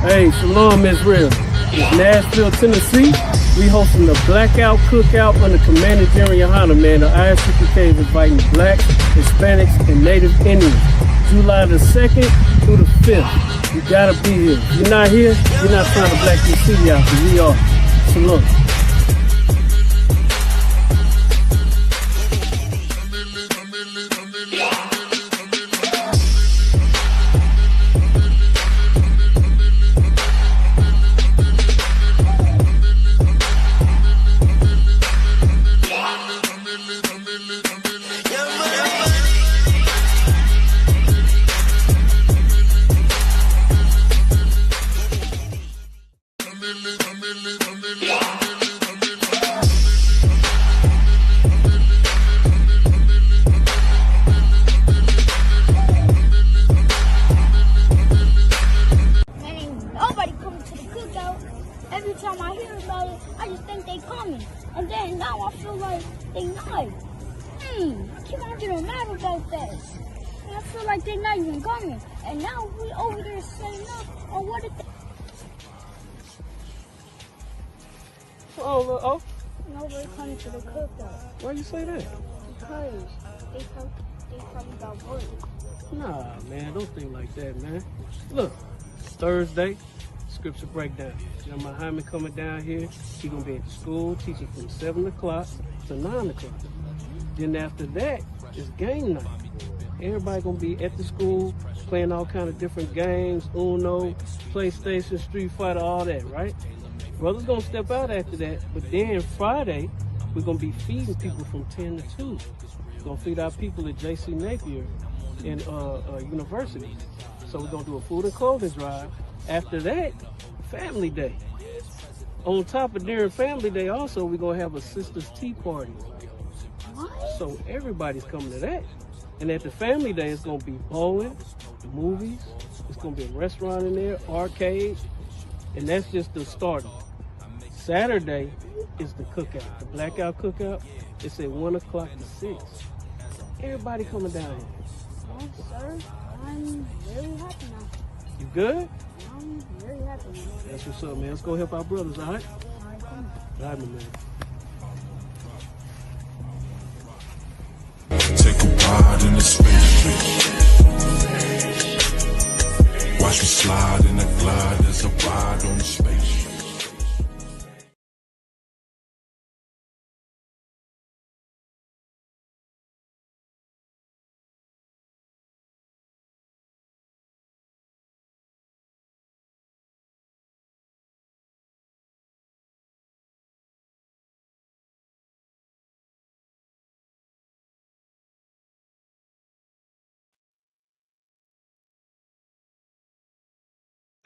Hey, Shalom Israel. It's Nashville, Tennessee. We hosting the Blackout Cookout under Commander Jerry Yohana, man. The ISUPK is inviting blacks, Hispanics, and Native Indians. July the 2nd through the 5th. You gotta be here. If you're not here, you're not trying to black your city out, because we are. Shalom. Every time I hear about it, I just think they coming. And then now I feel like they not. I keep on getting mad about that. And I feel like they not even coming. And now we over there saying no on what it Oh, nobody coming to the cookout. why you say that? Because they probably got work. Nah, man, don't think like that, man. Look, it's Thursday, scripture breakdown. Muhammad coming down here. He gonna be at the school teaching from 7 o'clock to 9 o'clock. Then after that, it's game night. Everybody gonna be at the school playing all kind of different games, Uno, PlayStation, Street Fighter, all that, right? Brothers gonna step out after that, but then Friday, we're gonna be feeding people from 10 to 2. We're gonna feed our people at JC Napier in university. So we're gonna do a food and clothing drive. After that, family day. On top of during family day also, we're gonna have a sisters tea party. What? So everybody's coming to that. And at the family day, it's gonna be bowling, movies, it's gonna be a restaurant in there, arcade, and that's just the start. Saturday is the cookout, the blackout cookout. It's at 1 o'clock to 6. Everybody coming down here. Oh, sir, I'm very happy now. You good? I'm very happy now. That's what's up, man. Let's go help our brothers, all right? All right, come on. All right, my man. Take a ride in the spaceship. Watch me slide in the glide. There's a ride on the spaceship.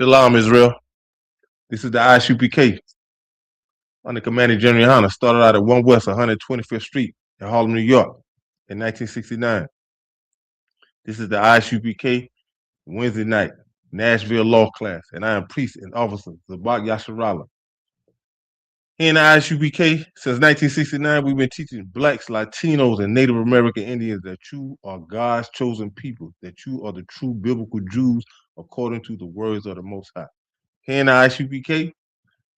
Shalom, Israel. This is the ISUPK under Commander General Yohana. Started out at 1 West 125th Street in Harlem, New York in 1969. This is the ISUPK Wednesday night Nashville law class, and I am priest and officer Zabak Yasharala. Here in the ISUPK, since 1969, we've been teaching Blacks, Latinos, and Native American Indians that you are God's chosen people, that you are the true biblical Jews according to the words of the Most High. Here in the ISUPK,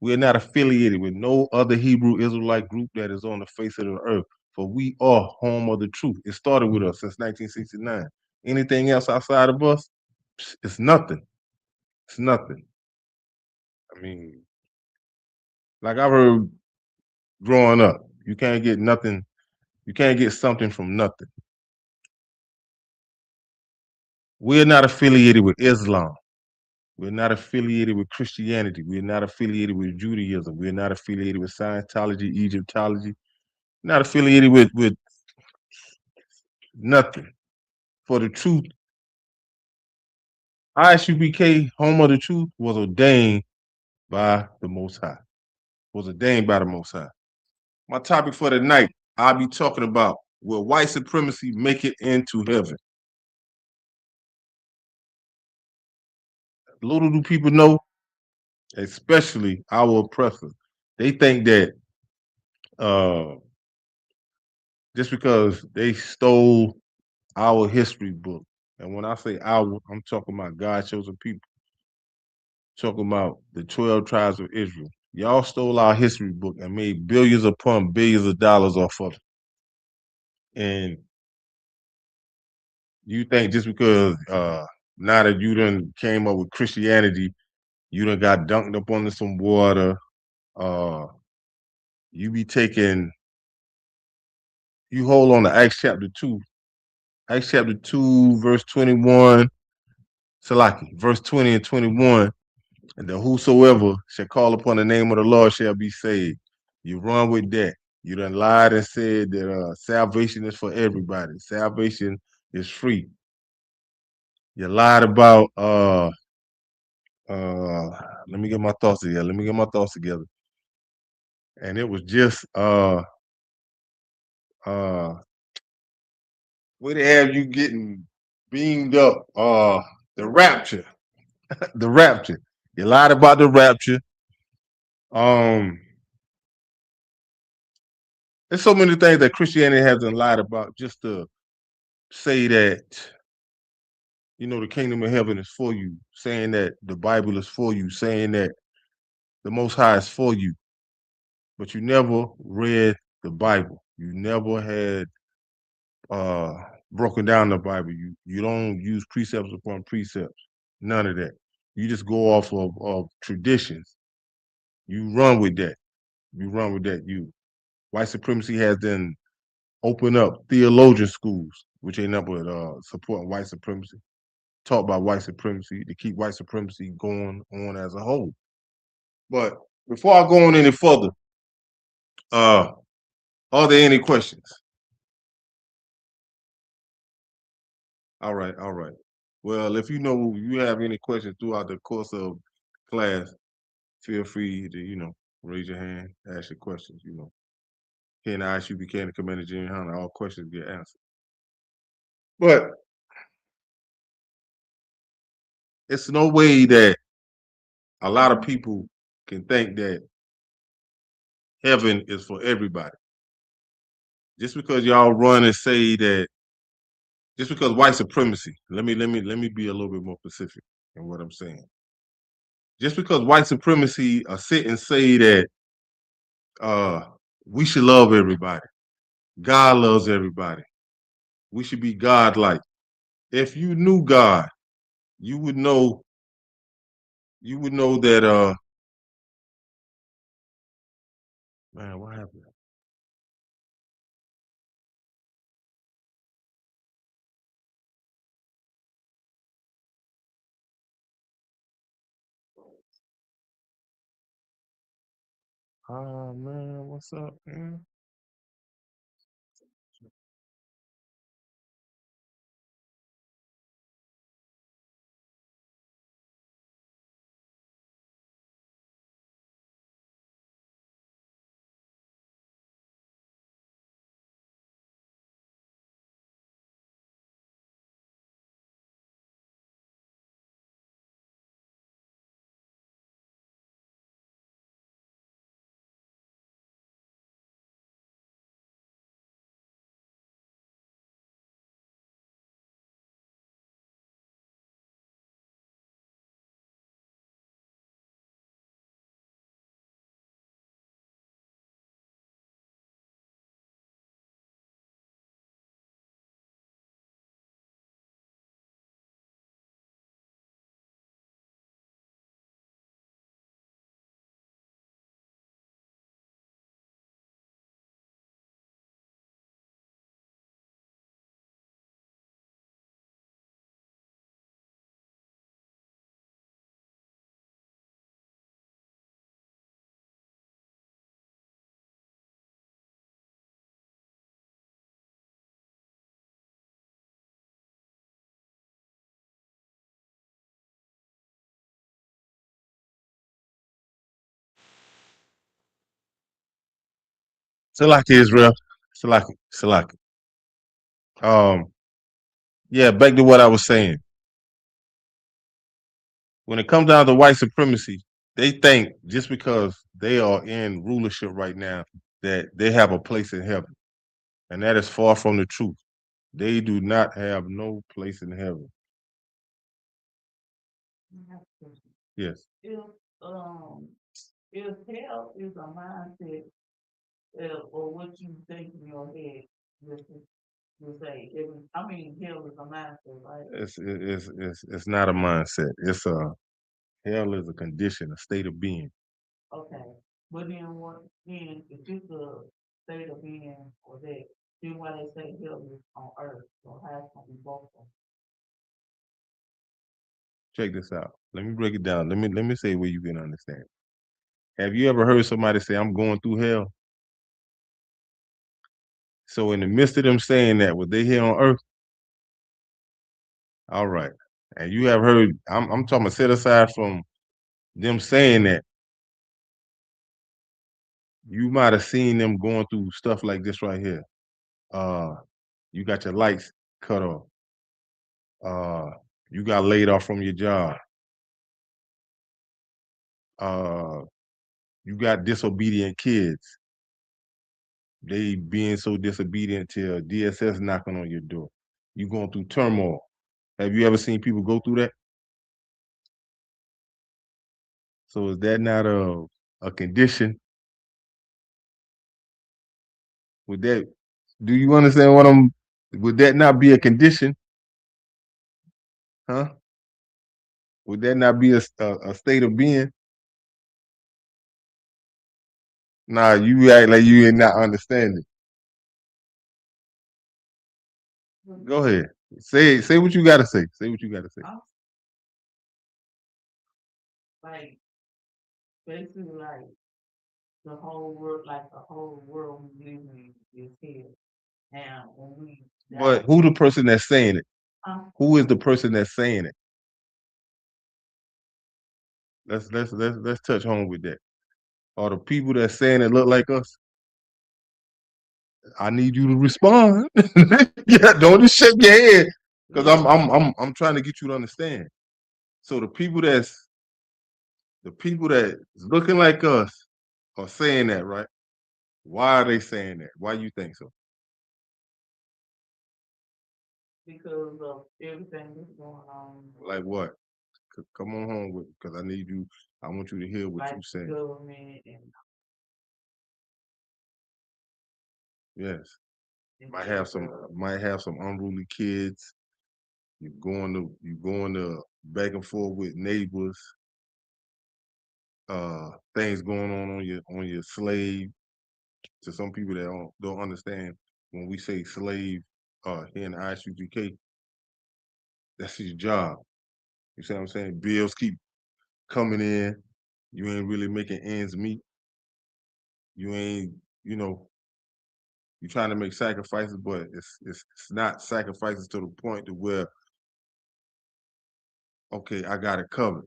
we are not affiliated with no other Hebrew Israelite group that is on the face of the earth, for we are home of the truth. It started with us since 1969. Anything else outside of us, it's nothing. It's nothing. I mean, like I've heard growing up, you can't get nothing, you can't get something from nothing. We're not affiliated with Islam. We're not affiliated with Christianity. We're not affiliated with Judaism. We're not affiliated with Scientology, Egyptology. Not affiliated with nothing. For the truth, ISUPK, home of the truth, was ordained by the Most High. Was ordained by the Most High. My topic for the night, I'll be talking about, will white supremacy make it into heaven? Little do people know, especially our oppressors, they think that just because they stole our history book, and when I say our, I'm talking about God chosen people, talking about the 12 tribes of Israel. Y'all stole our history book and made billions upon billions of dollars off of it. And you think just because now that you done came up with Christianity, you done got dunked up under some water, uh, you be taking, you hold on to Acts chapter 2. Acts chapter 2, verse 21, Salaki, verse 20 and 21, and the whosoever shall call upon the name of the Lord shall be saved. You run with that. You done lied and said that salvation is for everybody. Salvation is free. You lied about let me get my thoughts together. Let me get my thoughts together. And it was just uh where they have you getting beamed up, the rapture. The rapture. You lied about the rapture. Um there's so many things that Christianity hasn't lied about just to say that, you know, the kingdom of heaven is for you, saying that the Bible is for you, saying that the Most High is for you. But you never read the Bible. You never had uh broken down the Bible. You don't use precepts upon precepts. None of that. You just go off of traditions. You run with that. You run with that. You white supremacy has then opened up theologian schools, which ain't nothing but supporting white supremacy, taught by white supremacy to keep white supremacy going on as a whole. But before I go on any further, uh, are there any questions? All right, all right. Well, if you have any questions throughout the course of class, feel free to, raise your hand, ask your questions, Here in the ISU became the Commander Junior Hunter, all questions get answered. But it's no way that a lot of people can think that heaven is for everybody. Just because y'all run and say that, just because white supremacy, let me be a little bit more specific in what I'm saying. Just because white supremacy sit and say that we should love everybody. God loves everybody. We should be God-like. If you knew God, you would know that man, what happened? Oh man, what's up, man? Salaki Israel. Salaki. Yeah, back to what I was saying. When it comes down to white supremacy, they think just because they are in rulership right now that they have a place in heaven. And that is far from the truth. They do not have no place in heaven. Yes. If hell is a mindset, or what you think in your head, just to say, I mean, hell is a mindset, right? It's not a mindset. It's a hell is a condition, a state of being. Okay, but then what? Then if it's a state of being or that, then why they say hell is on earth, so how it's gonna be both of them? Check this out. Let me break it down. Let me say where you can understand. Have you ever heard somebody say, "I'm going through hell"? So in the midst of them saying that, were they here on earth? All right. And you have heard, I'm talking about set aside from them saying that, you might have seen them going through stuff like this right here. Uh, you got your lights cut off. Uh, you got laid off from your job. Uh, you got disobedient kids. They being so disobedient till DSS knocking on your door. You going through turmoil. Have you ever seen people go through that? So is that not a condition? Would that do you understand what I'm would that not be a condition? Huh? Would that not be a state of being? Nah, you act like you ain't not understanding. Go ahead. Say what you gotta say. Say what you gotta say. I'm like basically like the whole world we live in is here. And when we die, But who the person that's saying it? um, Who is the person that's saying it? Let's touch home with that. Are the people that's saying it look like us? I need you to respond. Yeah, don't just shake your head because yeah, I'm trying to get you to understand. So the people that is looking like us are saying that, right? Why are they saying that? Why you think so? because of everything that's going on, Like what? Come on home with because I need you. I want you to hear what like you saying. government Yes, and might have some unruly kids. You going to back and forth with neighbors. Things going on your slave. To some people that don't understand when we say slave here in the ISUPK, that's his job. You see what I'm saying? Bills keep coming in. You ain't really making ends meet. You ain't, you know, you're trying to make sacrifices, but it's not sacrifices to the point to where, okay, I got it covered.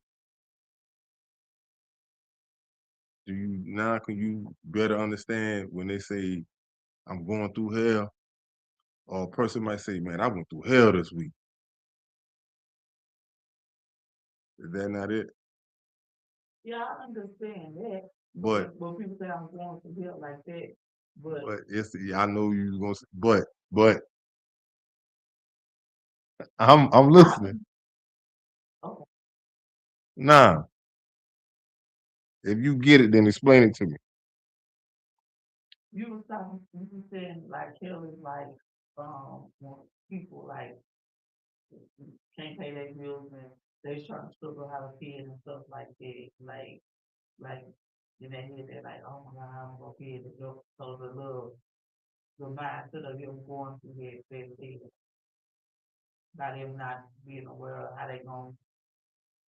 Can you better understand when they say I'm going through hell? Or a person might say, man, I went through hell this week. Is that not it? yeah, I understand that. But But people say I'm going to hell like that. but I know you gonna say, but I'm listening. Okay, Nah, if you get it, then explain it to me. you were saying like hell is like when people like can't pay their bills and they trying to struggle how to pay it and stuff like that. Like in their head they're like, oh my god, I'm gonna pay the bill. So the mindset of them going through that by them not being aware of how they gonna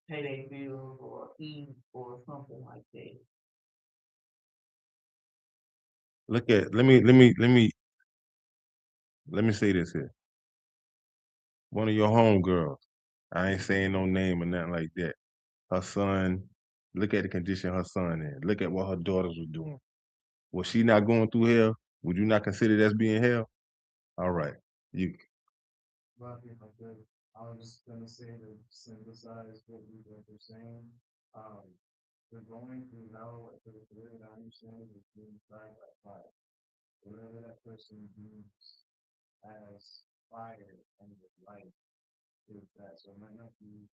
pay their bills or eat or something like that. Look at let me say this here. One of your homegirls, I ain't saying no name or nothing like that. Her son, look at the condition her son in. Look at what her daughters were doing. Was she not going through hell? Would you not consider that's being hell? All right. You Well, if I could, I was just gonna say to synthesize what you guys are saying. Um, the going through hell, if it's the way that I understand it, is being tried by fire. Whatever that person deems as fire and with light is that. So it might not be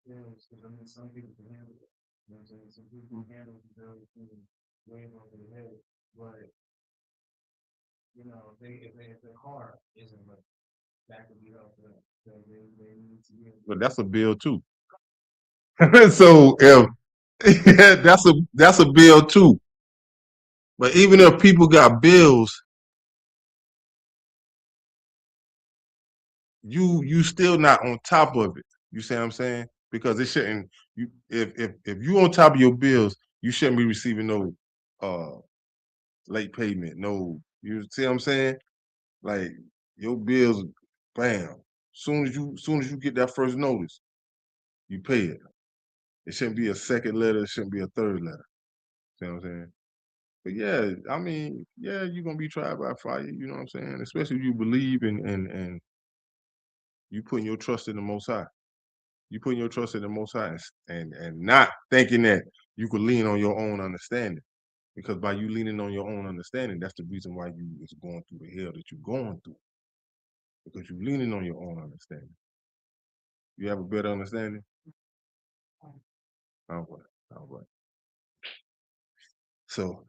bills, because I mean, some people can handle it. You know what I'm saying? Some people can handle the bills being way over their head, but you know, if their car isn't like that could be helped them, then they need to be able But that's a bill too. So if that's a bill too. But even if people got bills, you still not on top of it. You see what I'm saying? Because it shouldn't. You if you on top of your bills, you shouldn't be receiving no uh late payment. No, you see what I'm saying? Like your bills, bam. Soon as you get that first notice, you pay it. It shouldn't be a second letter. It shouldn't be a third letter. See what I'm saying? But yeah, I mean, yeah, you're gonna be tried by fire. You know what I'm saying? Especially if you believe and you putting your trust in the Most High. You putting your trust in the Most High and not thinking that you could lean on your own understanding. Because by you leaning on your own understanding, that's the reason why you is going through the hell that you're going through. Because you're leaning on your own understanding. You have a better understanding? All right. All right. So,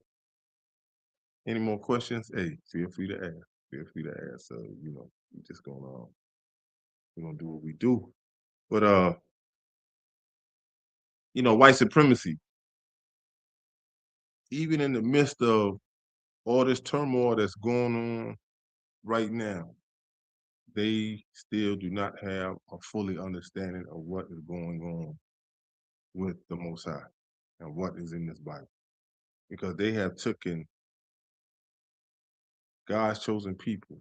any more questions? Hey, feel free to ask. Feel free to ask. So, we just we're gonna do what we do. But white supremacy, even in the midst of all this turmoil that's going on right now, they still do not have a fully understanding of what is going on with the Most High and what is in this Bible. Because they have taken God's chosen people,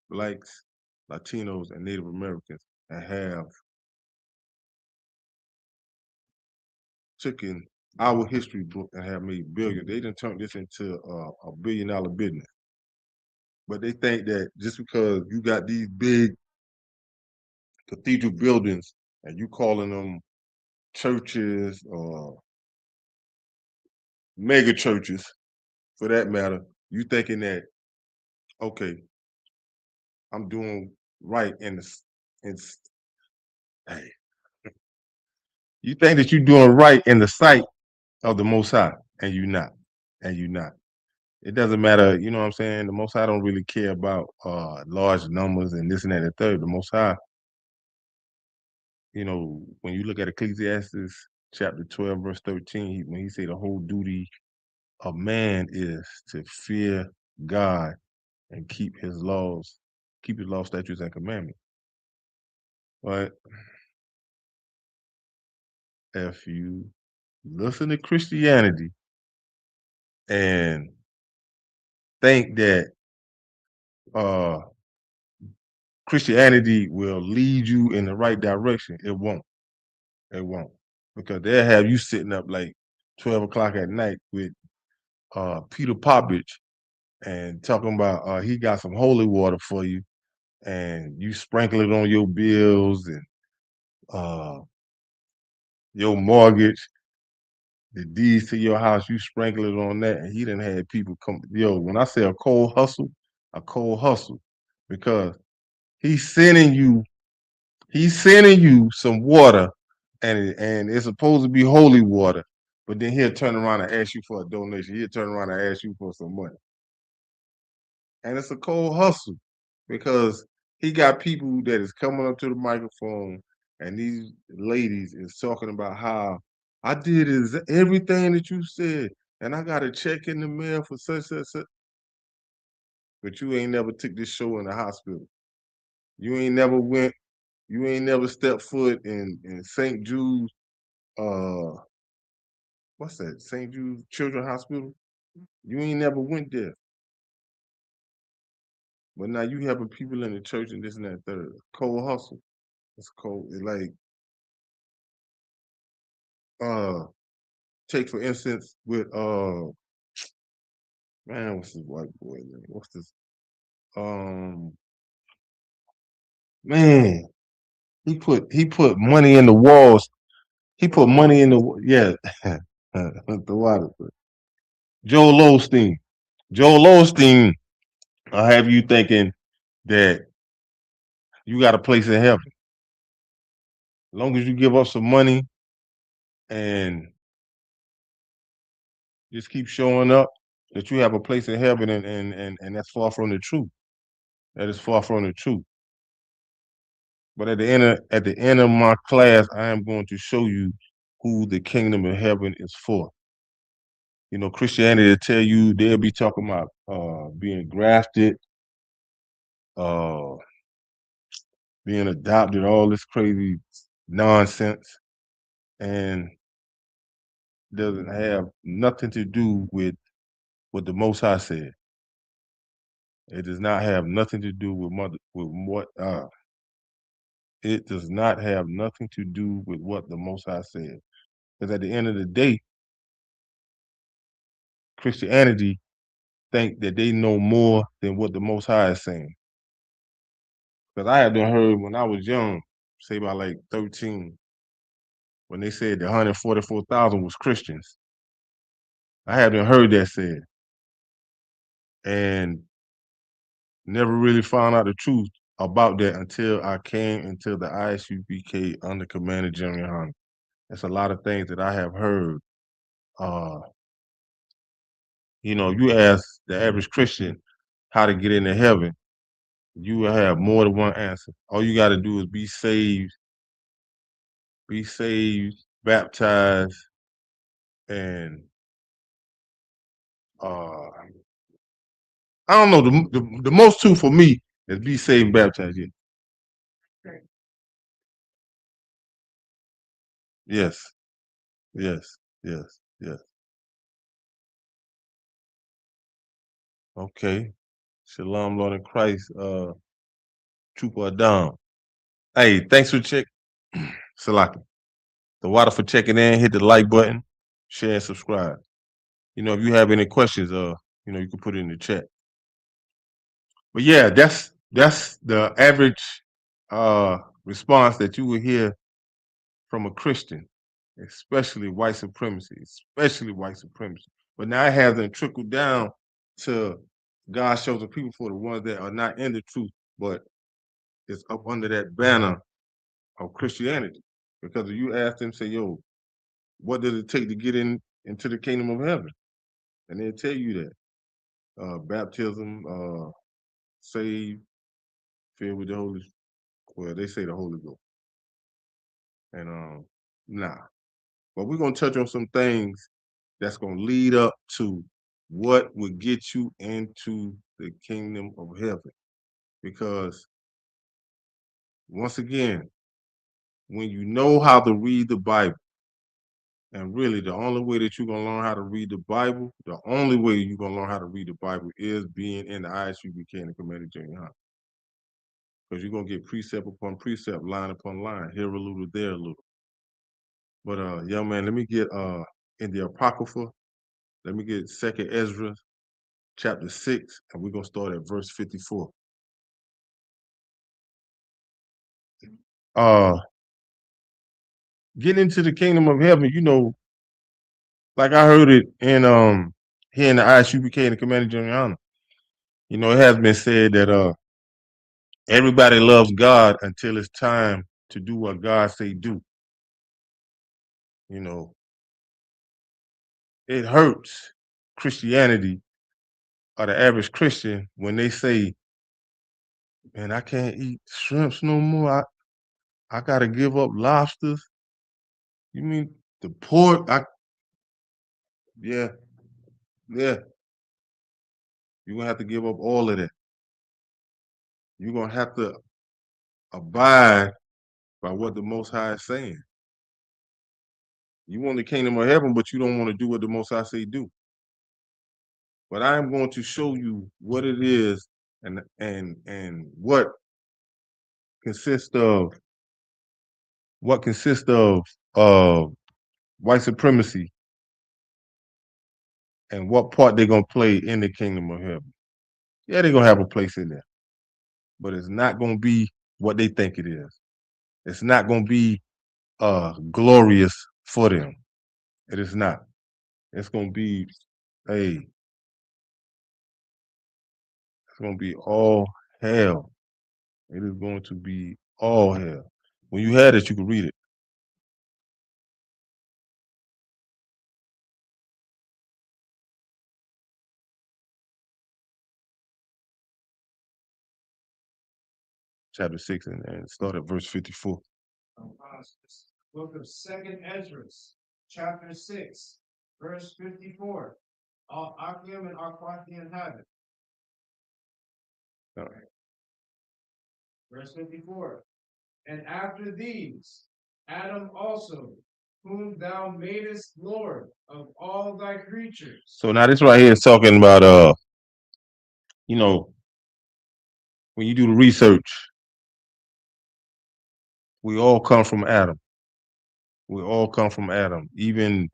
blacks, Latinos, and Native Americans, and have taken our history book and have made billions. They done turned this into a $1 billion business. But they think that just because you got these big cathedral buildings and you calling them churches or mega churches, for that matter, you thinking that, okay, I'm doing right in hey, you think that you're doing right in the sight of the Most High, and you're not, and you're not. It doesn't matter, you know what I'm saying? The Most High don't really care about large numbers and this and that and the third. The Most High, when you look at Ecclesiastes chapter 12, verse 13, when he say the whole duty of man is to fear God and keep his laws, statutes, and commandments. But if you listen to Christianity and think that uh, Christianity will lead you in the right direction, it won't. It won't. Because they'll have you sitting up like 12 o'clock at night with Peter Popovich and talking about he got some holy water for you and you sprinkle it on your bills and uh, your mortgage, the deeds to your house, you sprinkle it on that. And he done had people come, when I say a cold hustle, because he's sending you some water and it's supposed to be holy water, but then he'll turn around and ask you for a donation. He'll turn around and ask you for some money. And it's a cold hustle because he got people that is coming up to the microphone and these ladies is talking about how I did everything that you said and I got a check in the mail for such. But you ain't never took this show in the hospital. You ain't never stepped foot in St. Jude's what's that? St. Jude's Children's Hospital. You ain't never went there. But now you having people in the church and this and that third. Cold hustle. It's cold. It's like take for instance with man, what's this white boy name? What's this? Um man, he put money in the walls. He put money in the the water. Joel Osteen. Joel Osteen will have you thinking that you got a place in heaven. long as you give up some money and just keep showing up, that you have a place in heaven, and that's far from the truth. That is far from the truth. But at the end of my class, I am going to show you who the kingdom of heaven is for. You know, Christianity will tell you, they'll be talking about being grafted, uh, being adopted, all this crazy nonsense, and doesn't have nothing to do with what the Most High said. It does not have nothing to do with what it does not have nothing to do with what the Most High said. Because at the end of the day, Christianity think that they know more than what the Most High is saying. Because I had been heard when I was young, say about like 13, when they said the 144,000 was Christians. I had been heard that said, and never really found out the truth about that until I came into the ISUPK under Commander General Hunter. There's a lot of things that I have heard. Uh, you ask the average Christian how to get into heaven, you will have more than one answer. All you got to do is be saved, baptized, and uh, I don't know. The most two for me is be saved, and baptized. Yeah. Yes, yes, yes, yes. Okay. Shalom, Lord in Christ. Trooper Adam. Hey, thanks for Salaki. The water for checking in. Hit the like button, share, and subscribe. If you have any questions, you can put it in the chat. But yeah, that's the average response that you will hear from a Christian, especially white supremacy, especially white supremacy. But now it hasn't trickled down to God's chosen people, for the ones that are not in the truth, but it's up under that banner of Christianity. Because if you ask them, say, yo, what does it take to get into the kingdom of heaven? And they'll tell you that. Baptism, saved, filled with the Holy Spirit. Well, they say the Holy Ghost. And nah. But we're gonna touch on some things that's gonna lead up to what would get you into the kingdom of heaven. Because once again, when you know how to read the Bible, and really the only way that you're gonna learn how to read the Bible, the only way you're gonna learn how to read the Bible is being in the ISUBK and the Commander Junior High. Because you're gonna get precept upon precept, line upon line, here a little, there a little. But young man, let me get in the Apocrypha. Let me get Second Ezra, chapter 6, and we're gonna start at verse 54. Uh Getting into the kingdom of heaven, like I heard it in here in the ISUBK and the Commander General Honor. It has been said that everybody loves God until it's time to do what God say do. It hurts Christianity or the average Christian when they say, man, I can't eat shrimps no more. I gotta give up lobsters. You mean the pork? Yeah, yeah. You're gonna have to give up all of that. You're gonna have to abide by what the Most High is saying. You want the kingdom of heaven, but you don't want to do what the Most High say do. But I am going to show you what it is and consists of what consists of uh, white supremacy and what part they're gonna play in the kingdom of heaven. Yeah, they're gonna have a place in there, but it's not gonna be what they think it is. It's not gonna be glorious for them. It is not. It's gonna be it's gonna be all hell. It is going to be all hell. When you had it, you can read it. chapter 6 and start at verse 54. Book of Second Esdras, chapter 6, verse 54. All Akim and Arquathian have it. All right. Verse 54. And after these, Adam also, whom thou madest Lord of all thy creatures. So now this right here is talking about you know, when you do the research, we all come from Adam. We all come from Adam. Even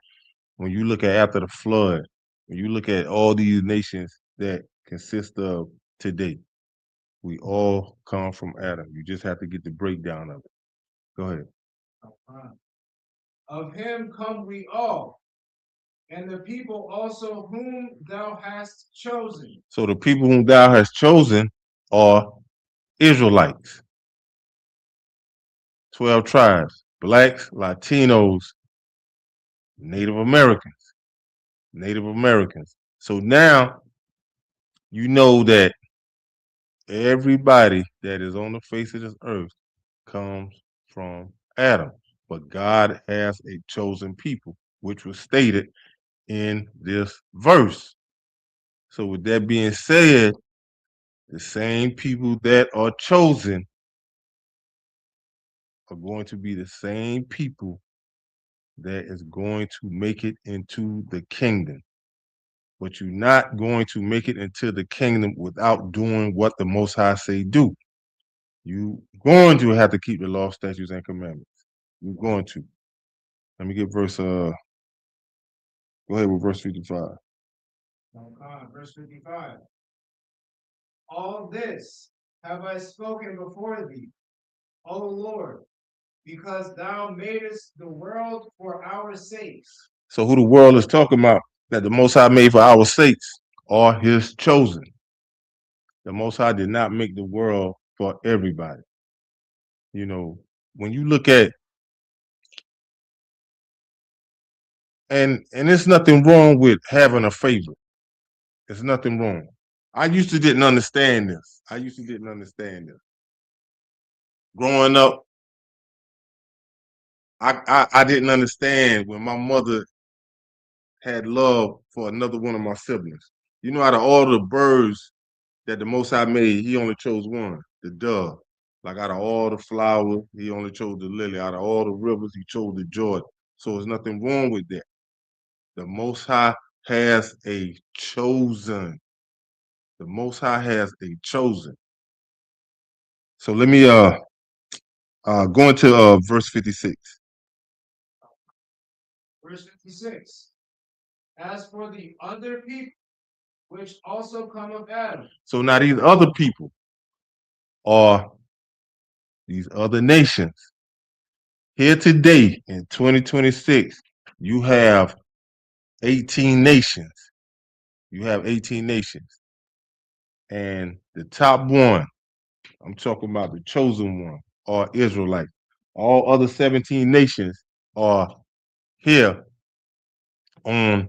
when you look at after the flood, when you look at all these nations that consist of today, we all come from Adam. You just have to get the breakdown of it. Go ahead. Of him come we all, and the people also whom thou hast chosen. So the people whom thou hast chosen are Israelites. 12 tribes, blacks, Latinos, Native Americans. Native Americans. So now you know that everybody that is on the face of this earth comes from Adam. But God has a chosen people, which was stated in this verse. So with that being said, the same people that are chosen are going to be the same people that is going to make it into the kingdom. But you're not going to make it into the kingdom without doing what the Most High say do. You're going to have to keep the law, statutes, and commandments. You're going to. Let me get verse, go ahead with verse 55. Verse 55. All this have I spoken before thee, O Lord, because thou madest the world for our sakes. So who the world is talking about that the Most High made for our sakes are his chosen. The Most High did not make the world for everybody. You know, when you look at, and there's nothing wrong with having a favorite. There's nothing wrong. I used to didn't understand this. Growing up, I didn't understand when my mother had love for another one of my siblings. You know, out of all the birds that the Most High made, he only chose one, the dove. Like out of all the flowers, he only chose the lily. Out of all the rivers, he chose the Jordan. So there's nothing wrong with that. The Most High has a chosen. The Most High has a chosen. So let me go into verse 56. Verse 56. As for the other people, which also come of Adam. So now these other people are these other nations. Here today in 2026, you have 18 nations. You have 18 nations. And the top one, I'm talking about the chosen one, are Israelites. All other 17 nations are here on,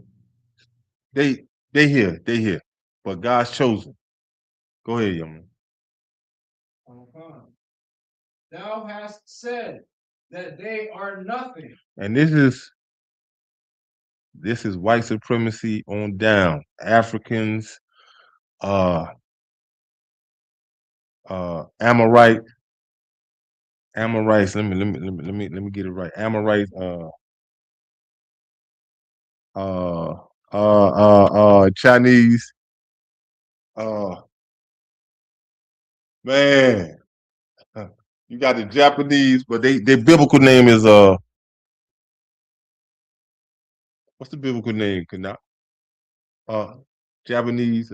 they here. But God's chosen. Go ahead, young man. Thou hast said that they are nothing. And this is white supremacy on down. Africans, Amorites. Let me get it right. Amorites, Chinese, man. You got the Japanese, but their biblical name is what's the biblical name? Kana? Japanese,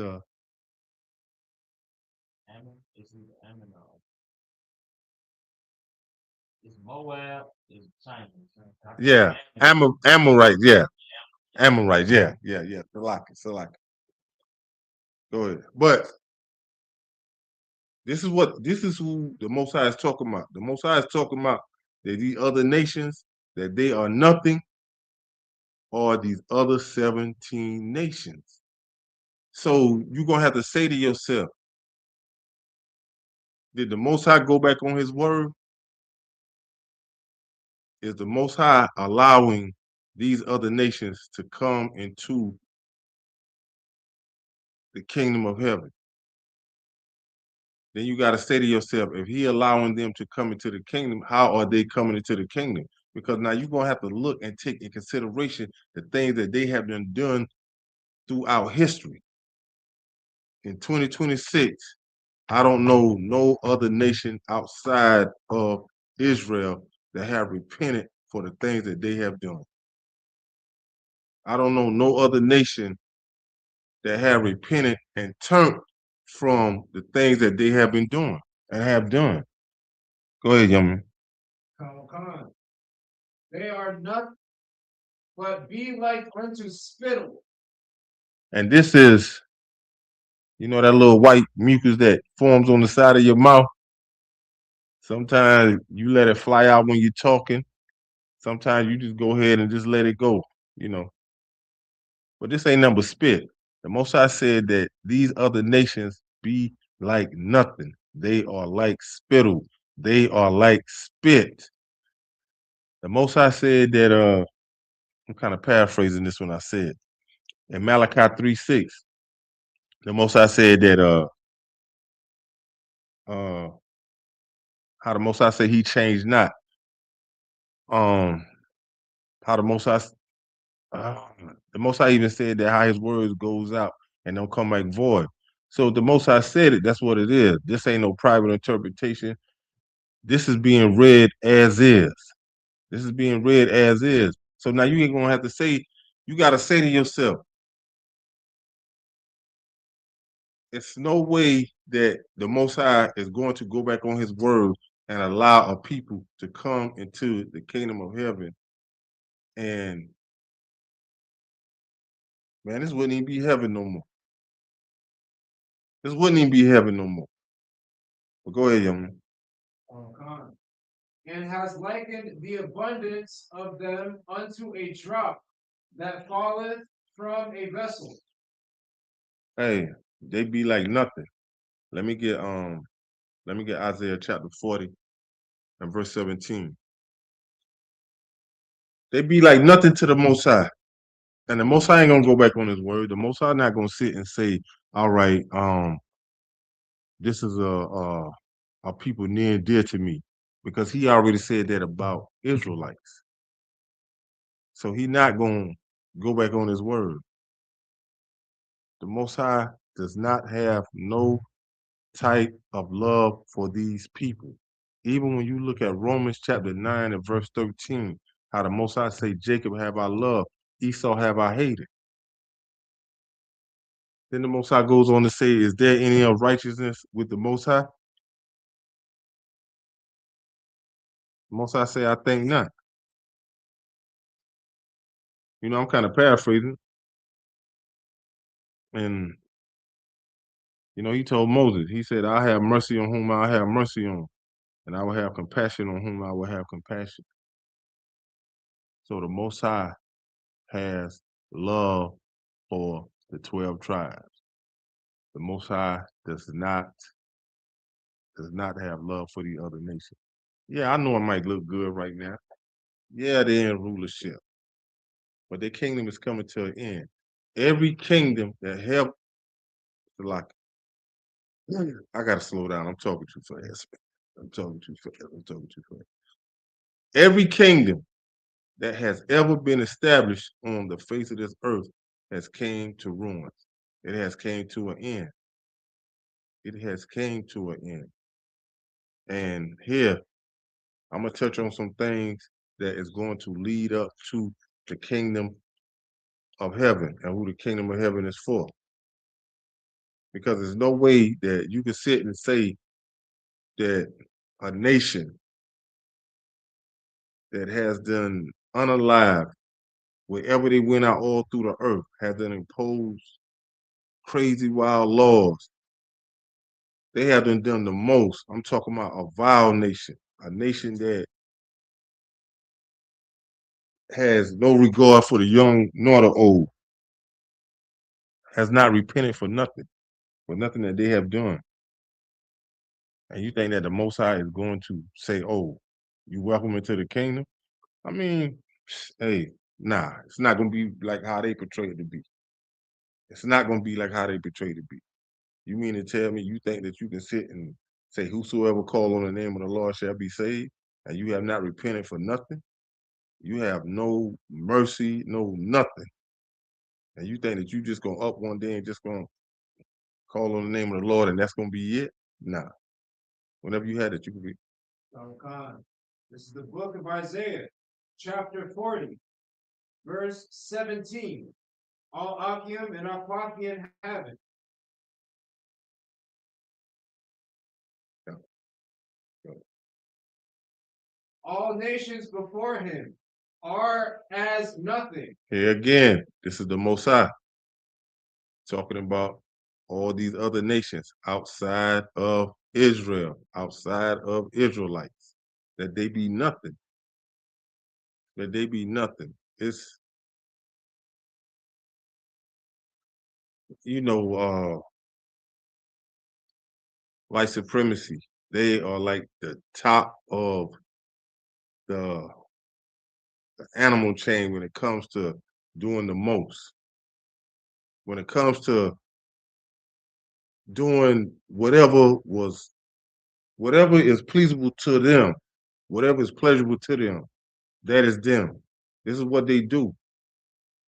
It's Moab, it's China. yeah, Amorites, yeah, Amorites, yeah. Salaki. Go ahead, but this is who the Most High is talking about. The Most High is talking about that these other nations, that they are nothing, or these other 17 nations. So you're gonna have to say to yourself, Did the Most High go back on his word? Is the Most High allowing these other nations to come into the kingdom of heaven? Then you got to say to yourself, if he allowing them to come into the kingdom, how are they coming into the kingdom? Because now you're going to have to look and take in consideration the things that they have been done throughout history. In 2026, I don't know no other nation outside of Israel that have repented for the things that they have done. I don't know no other nation that have repented and turned from the things that they have been doing and have done. Go ahead, young man. Come on. They are not, but be like unto spittle. And this is, you know, that little white mucus that forms on the side of your mouth. Sometimes you let it fly out when you're talking. Sometimes you just go ahead and just let it go, you know. But this ain't nothing but spit. The Most High said that these other nations be like nothing. They are like spittle. They are like spit. The Most High said that, I'm kind of paraphrasing this when I said, in Malachi 3:6, the Most High said that, how the Most High said he changed not. How the Most High, uh, the Most High even said that how his words goes out and don't come back void. So the Most High said it. That's what it is. This ain't no private interpretation. This is being read as is. This is being read as is. So now you ain't gonna have to say. You got to say to yourself, it's no way that the Most High is going to go back on his word and allow a people to come into the kingdom of heaven. And man, this wouldn't even be heaven no more. This wouldn't even be heaven no more. But go ahead, young man. Oh, come on. And has likened the abundance of them unto a drop that falleth from a vessel. Hey, they be like nothing. Let me get Isaiah chapter 40 and verse 17. They be like nothing to the Most High. And the Most High ain't gonna go back on his word. The Most High not gonna sit and say, all right, this is a people near and dear to me. Because he already said that about Israelites. So he not gonna go back on his word. The Most High does not have no type of love for these people. Even when you look at Romans chapter 9 and verse 13, how the Most High say, Jacob have I loved, Esau have I hated. Then the Most High goes on to say, is there any unrighteousness with the Most High? The Most High say, I think not. You know, I'm kind of paraphrasing. And, you know, he told Moses, he said, I have mercy on whom I have mercy on, and I will have compassion on whom I will have compassion. So the Most High has love for the 12 tribes. The Most High does not have love for the other nations. Yeah, I know it might look good right now. Yeah, they're in rulership, but their kingdom is coming to an end. Every kingdom that helped, like, I gotta slow down. I'm talking too fast. I'm talking too fast. I'm talking too fast. Every kingdom that has ever been established on the face of this earth has came to ruin. It has came to an end. It has came to an end. And here, I'm gonna touch on some things that is going to lead up to the kingdom of heaven and who the kingdom of heaven is for. Because there's no way that you can sit and say that a nation that has done unalive wherever they went out all through the earth has done imposed crazy wild laws. They have done the most. I'm talking about a vile nation, a nation that has no regard for the young nor the old, has not repented for nothing that they have done. And you think that the Most High is going to say, "Oh, you welcome into the kingdom"? I mean, hey, nah, it's not going to be like how they portray it to be. It's not going to be like how they portray it to be. You mean to tell me you think that you can sit and say, "Whosoever call on the name of the Lord shall be saved," and you have not repented for nothing? You have no mercy, no nothing. And you think that you just gonna up one day and just gonna call on the name of the Lord and that's gonna be it? Nah. Whenever you had it, you could be. Oh, God. This is the book of Isaiah, chapter 40, verse 17. All Achium and Aphathian have it. Yeah. Yeah. All nations before him are as nothing. Here again, this is the Most High talking about all these other nations outside of Israel, outside of Israelites, that they be nothing. That they be nothing. It's, you know, white supremacy. They are like the top of the animal chain when it comes to doing the most. When it comes to doing whatever is pleasurable to them, whatever is pleasurable to them, that is them. This is what they do.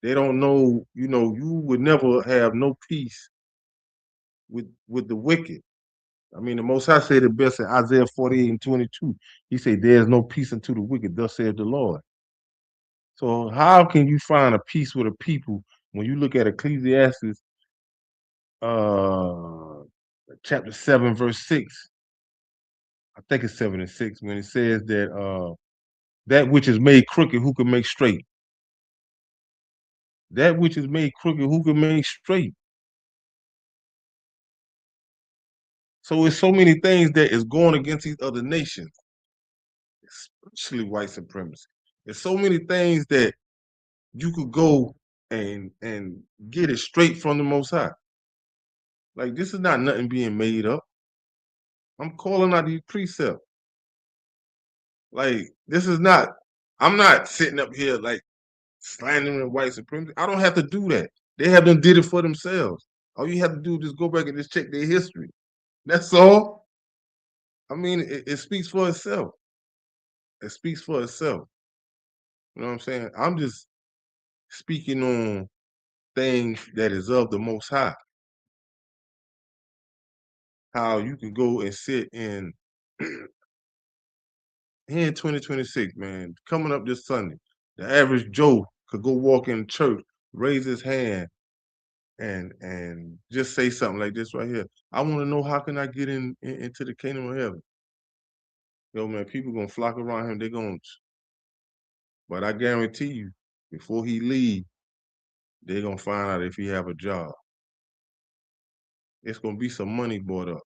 They don't know, you would never have no peace with the wicked. I mean, the Most High said it best in Isaiah 48:22. He said, "There is no peace unto the wicked, thus saith the Lord." So how can you find a peace with a people when you look at Ecclesiastes uh chapter 7, verse 6? I think it's 7 and 6, when it says that that which is made crooked, who can make straight? That which is made crooked, who can make straight? So it's so many things that is going against these other nations, especially white supremacy. There's so many things that you could go and get it straight from the Most High. Like, this is not nothing being made up. I'm calling out these precepts. Like, this is not, I'm not sitting up here like slandering white supremacy. I don't have to do that. They have done did it for themselves. All you have to do is just go back and just check their history. That's all. I mean, it speaks for itself. It speaks for itself. You know what I'm saying? I'm just speaking on things that is of the Most High. How you can go and sit in here in 2026, man, coming up this Sunday. The average Joe could go walk in church, raise his hand, and just say something like this right here. "I want to know, how can I get into the kingdom of heaven?" Yo, man, people gonna flock around him. They're gonna, but I guarantee you, before he leave, they're gonna find out if he have a job. It's gonna be some money brought up,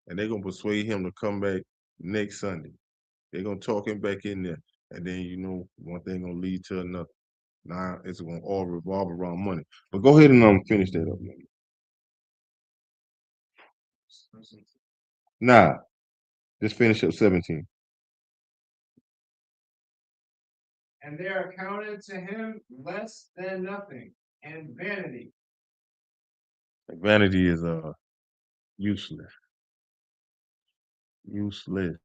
and they're gonna persuade him to come back next Sunday. They're gonna talk him back in there, and then one thing gonna lead to another. Now it's gonna all revolve around money. But go ahead and finish that up, man. Nah, just finish up 17. And they are counted to him less than nothing, and vanity. Like, vanity is useless. Useless.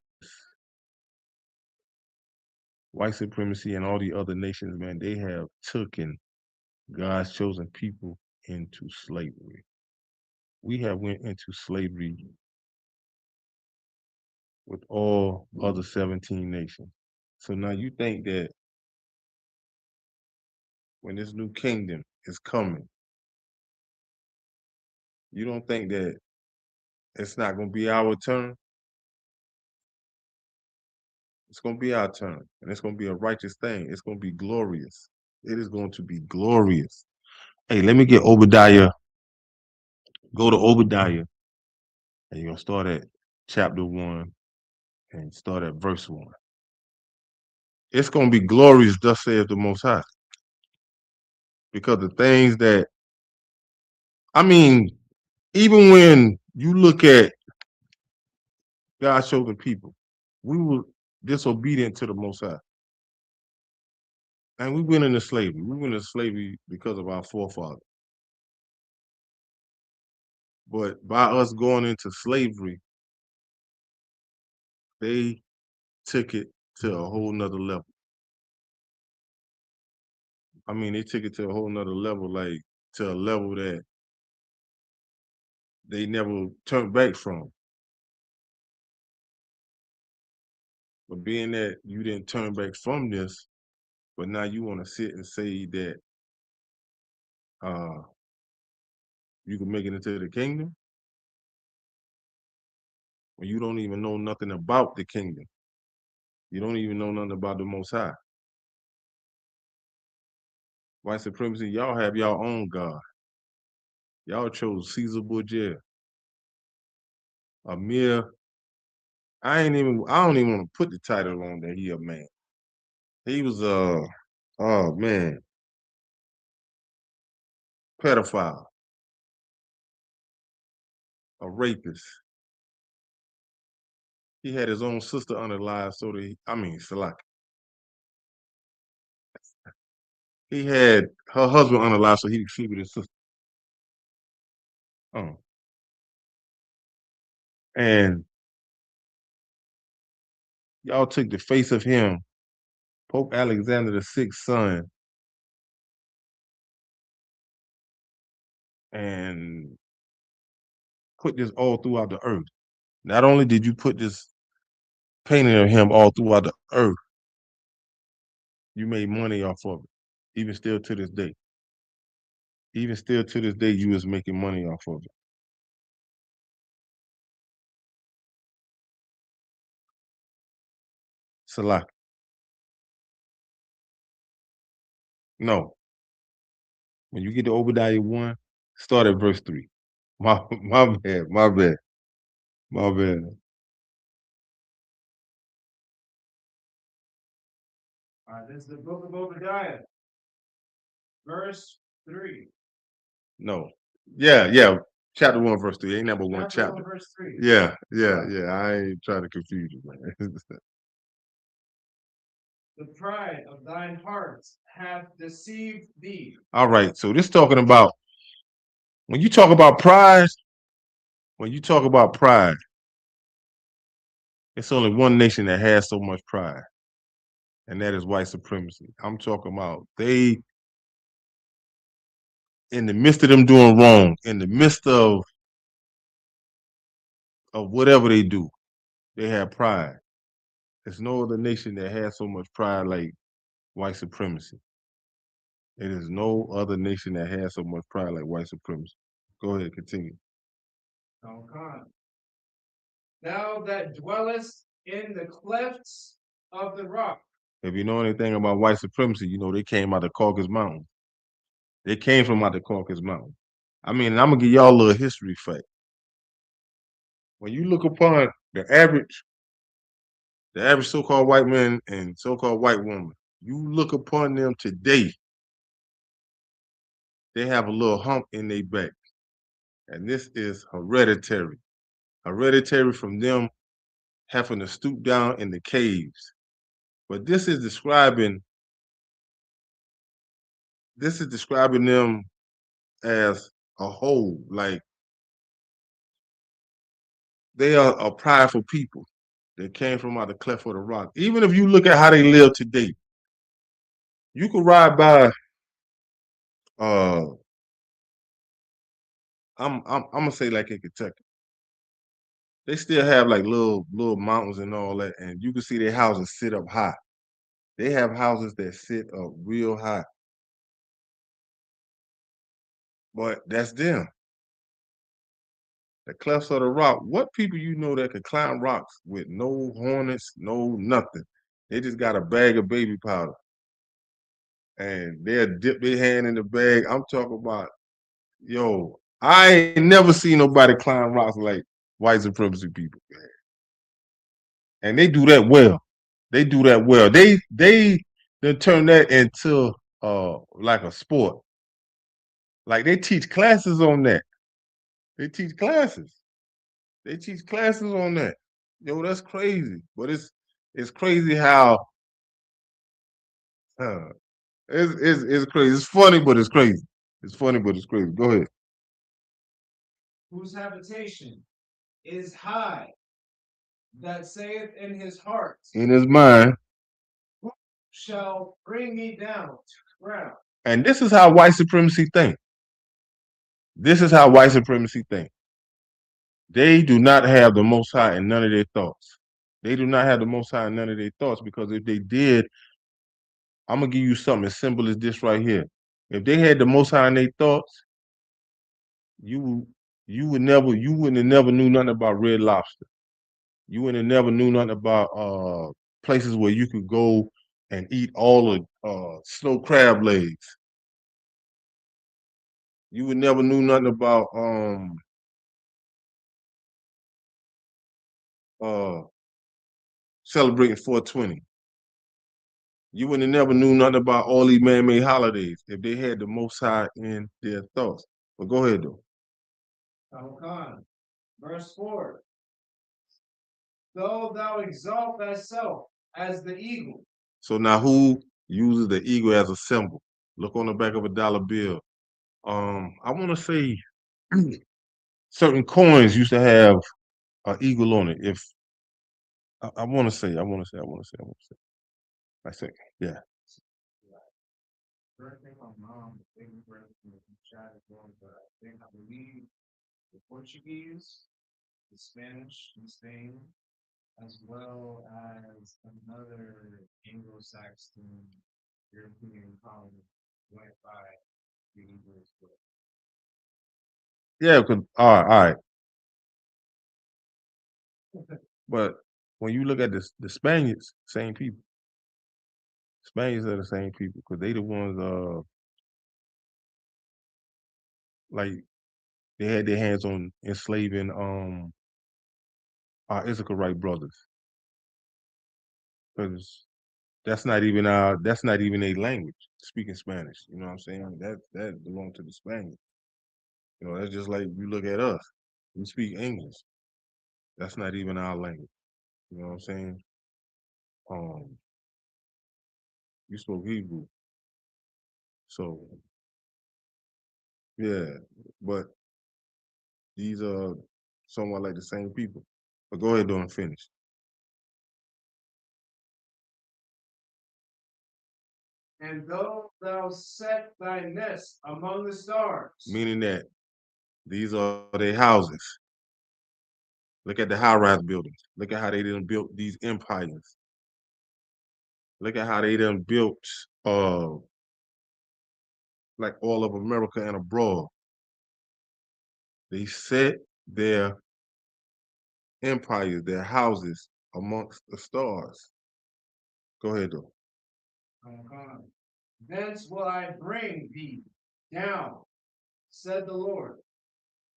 White supremacy and all the other nations, man, they have taken God's chosen people into slavery. We have went into slavery with all other 17 nations. So now you think that when this new kingdom is coming, you don't think that it's not going to be our turn? It's going to be our turn, and it's going to be a righteous thing. It's going to be glorious. It is going to be glorious. Hey, let me get Obadiah. Go to Obadiah, and you're going to start at chapter 1 and start at verse 1. It's going to be glorious, thus saith the Most High. Because the things that, I mean, even when you look at God's chosen people. We were disobedient to the Most High. And we went into slavery. We went into slavery because of our forefathers. But by us going into slavery, they took it to a whole nother level. I mean, they took it to a whole nother level, like to a level that they never turned back from. But being that you didn't turn back from this, but now you want to sit and say that uh, you can make it into the kingdom, when you don't even know nothing about the kingdom. You don't even know nothing about the Most High. White supremacy, y'all have your own God. Y'all chose Caesar Borgia, a mere. I don't even want to put the title on that he a man. He was oh man, pedophile, a rapist. He had his own sister unalive, so that Salak. He had her husband unalive, so he could sleep with his sister. Oh, and y'all took the face of him, Pope Alexander the Sixth's son, and put this all throughout the earth. Not only did you put this painting of him all throughout the earth, you made money off of it. Even still to this day. Even still to this day, you is making money off of it. Salak. No. When you get to Obadiah 1, start at verse 3. My bad, my bad, my bad. This is the book of Obadiah, verse 3. No. Yeah. Chapter 1, verse 3. Ain't number one chapter. 1, verse 3. Yeah. I ain't trying to confuse you, man. The pride of thine heart hath deceived thee. All right. So this talking about when you talk about pride, it's only one nation that has so much pride, and that is white supremacy. I'm talking about they, in the midst of them doing wrong, in the midst of whatever they do, they have pride. There's no other nation that has so much pride like white supremacy. It is no other nation that has so much pride like white supremacy. Go ahead, continue. Thou that dwellest in the clefts of the rock. If you know anything about white supremacy, you know they came out of Caucasus Mountain. They came from out the Caucasus Mountain. I mean, I'm gonna give y'all a little history fact. When you look upon the average so-called white man and so-called white woman, you look upon them today, they have a little hump in their back. And this is hereditary. Hereditary from them having to stoop down in the caves. But this is describing them as a whole. Like they are a prideful people that came from out the cleft of the rock. Even if you look at how they live today, you could ride by I'm gonna say like in Kentucky. They still have like little mountains and all that, and you can see their houses sit up high. They have houses that sit up real high. But that's them. The clefts of the rock. What people you know that could climb rocks with no hornets, no nothing? They just got a bag of baby powder. And they'll dip their hand in the bag. I'm talking about, yo, I ain't never seen nobody climb rocks like white supremacy people, man. And they do that well. They do that well. They then turn that into like a sport. Like they teach classes on that. They teach classes. They teach classes on that. Yo, that's crazy. But it's crazy how uh, it's crazy. It's funny, but it's crazy. It's funny, but it's crazy. Go ahead. Whose habitation is high, that saith in his heart, In his mind. who shall bring me down to the ground? And this is how white supremacy think. This is how white supremacy think. They do not have the Most High in none of their thoughts. They do not have the Most High in none of their thoughts, because if they did, I'm gonna give you something as simple as this right here. If they had the Most High in their thoughts, you you wouldn't have never knew nothing about Red Lobster. You wouldn't have never knew nothing about places where you could go and eat all the snow crab legs. You would never knew nothing about uh celebrating 420. You wouldn't have never knew nothing about all these man-made holidays if they had the Most High in their thoughts. But go ahead though. Khan, verse 4. Though thou exalt thyself as the eagle. So now who uses the eagle as a symbol? Look on the back of a dollar bill. I want to say certain coins used to have an eagle on it. If I want to say, I say, yeah. Correct me if I'm wrong, the big brother in the chat as well, but I believe the Portuguese, the Spanish in Spain, as well as another Anglo-Saxon European colony went by the English book. Yeah, because all right. But when you look at the Spaniards, same people. Spaniards are the same people because they the ones like they had their hands on enslaving our Issacharite brothers. Because that's not even a language, speaking Spanish. You know what I'm saying? That belonged to the Spaniards. You know, that's just like you look at us. We speak English. That's not even our language. You know what I'm saying? Um, you spoke Hebrew. So yeah, but these are somewhat like the same people. But go ahead though and finish. And though thou set thy nest among the stars. Meaning that these are their houses. Look at the high-rise buildings. Look at how they done built these empires. Look at how they done built like all of America and abroad. They set their empires, their houses amongst the stars. Go ahead though. Thence will I bring thee down, said the Lord.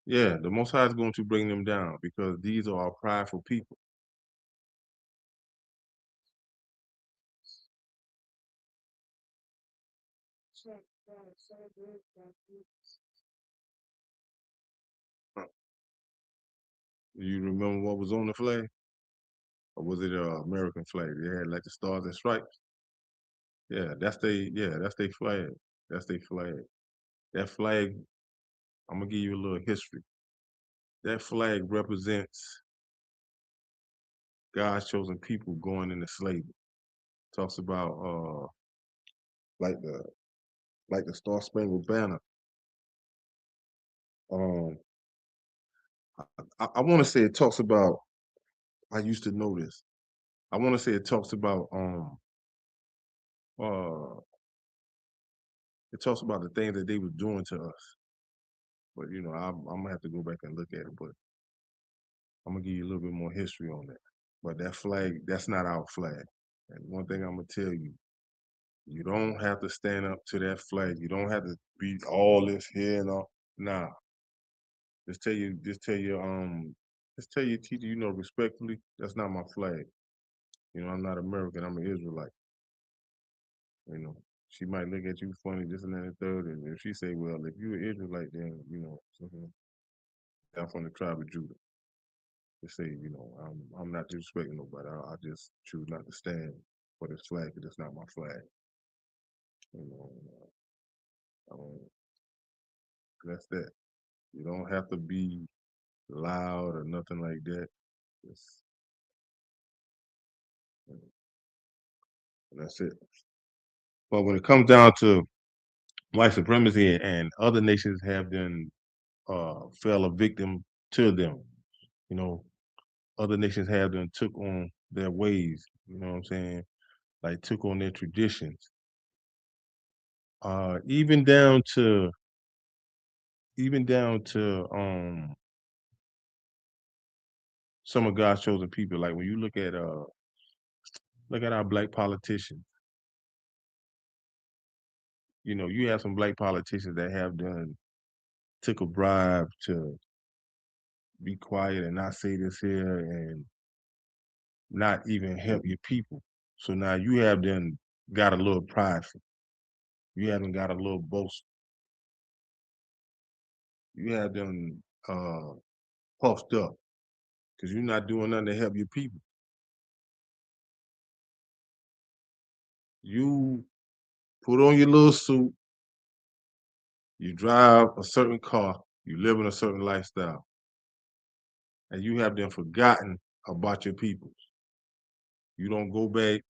Yeah, the Most High is going to bring them down because these are our prideful people. You remember what was on the flag? Or was it an American flag? They had like the stars and stripes. That's their flag. That's their flag. That flag, I'm gonna give you a little history. That flag represents God's chosen people going into slavery. Talks about like the Star Spangled Banner. Um I want to say it talks about I used to know this. I want to say it talks about uh it talks about the things that they were doing to us. But you know, I'm gonna have to go back and look at it. But I'm gonna give you a little bit more history on that. But that flag, that's not our flag. And one thing I'm gonna tell you, you don't have to stand up to that flag. You don't have to be all this here and all. Nah, just tell your teacher, you know, respectfully, that's not my flag. You know, I'm not American. I'm an Israelite. You know, she might look at you funny, this and that and third. And if she say, well, if you're an Israelite, then you know, I'm from the tribe of Judah. to say, I'm not disrespecting nobody. I just choose not to stand for this flag because it's not my flag. You know, I don't, that's that. You don't have to be loud or nothing like that. Just, and that's it. But when it comes down to white supremacy and other nations have been fell a victim to them, you know, other nations have them took on their ways, you know what I'm saying? Like took on their traditions. Even down to some of God's chosen people. Like when you look at our black politicians, you have some black politicians that have done took a bribe to be quiet and not say this here and not even help your people. So now you have them got a little prideful. You haven't got a little boast. You have them puffed up because you're not doing nothing to help your people. You put on your little suit, you drive a certain car, you live in a certain lifestyle, and you have them forgotten about your people. You don't go back,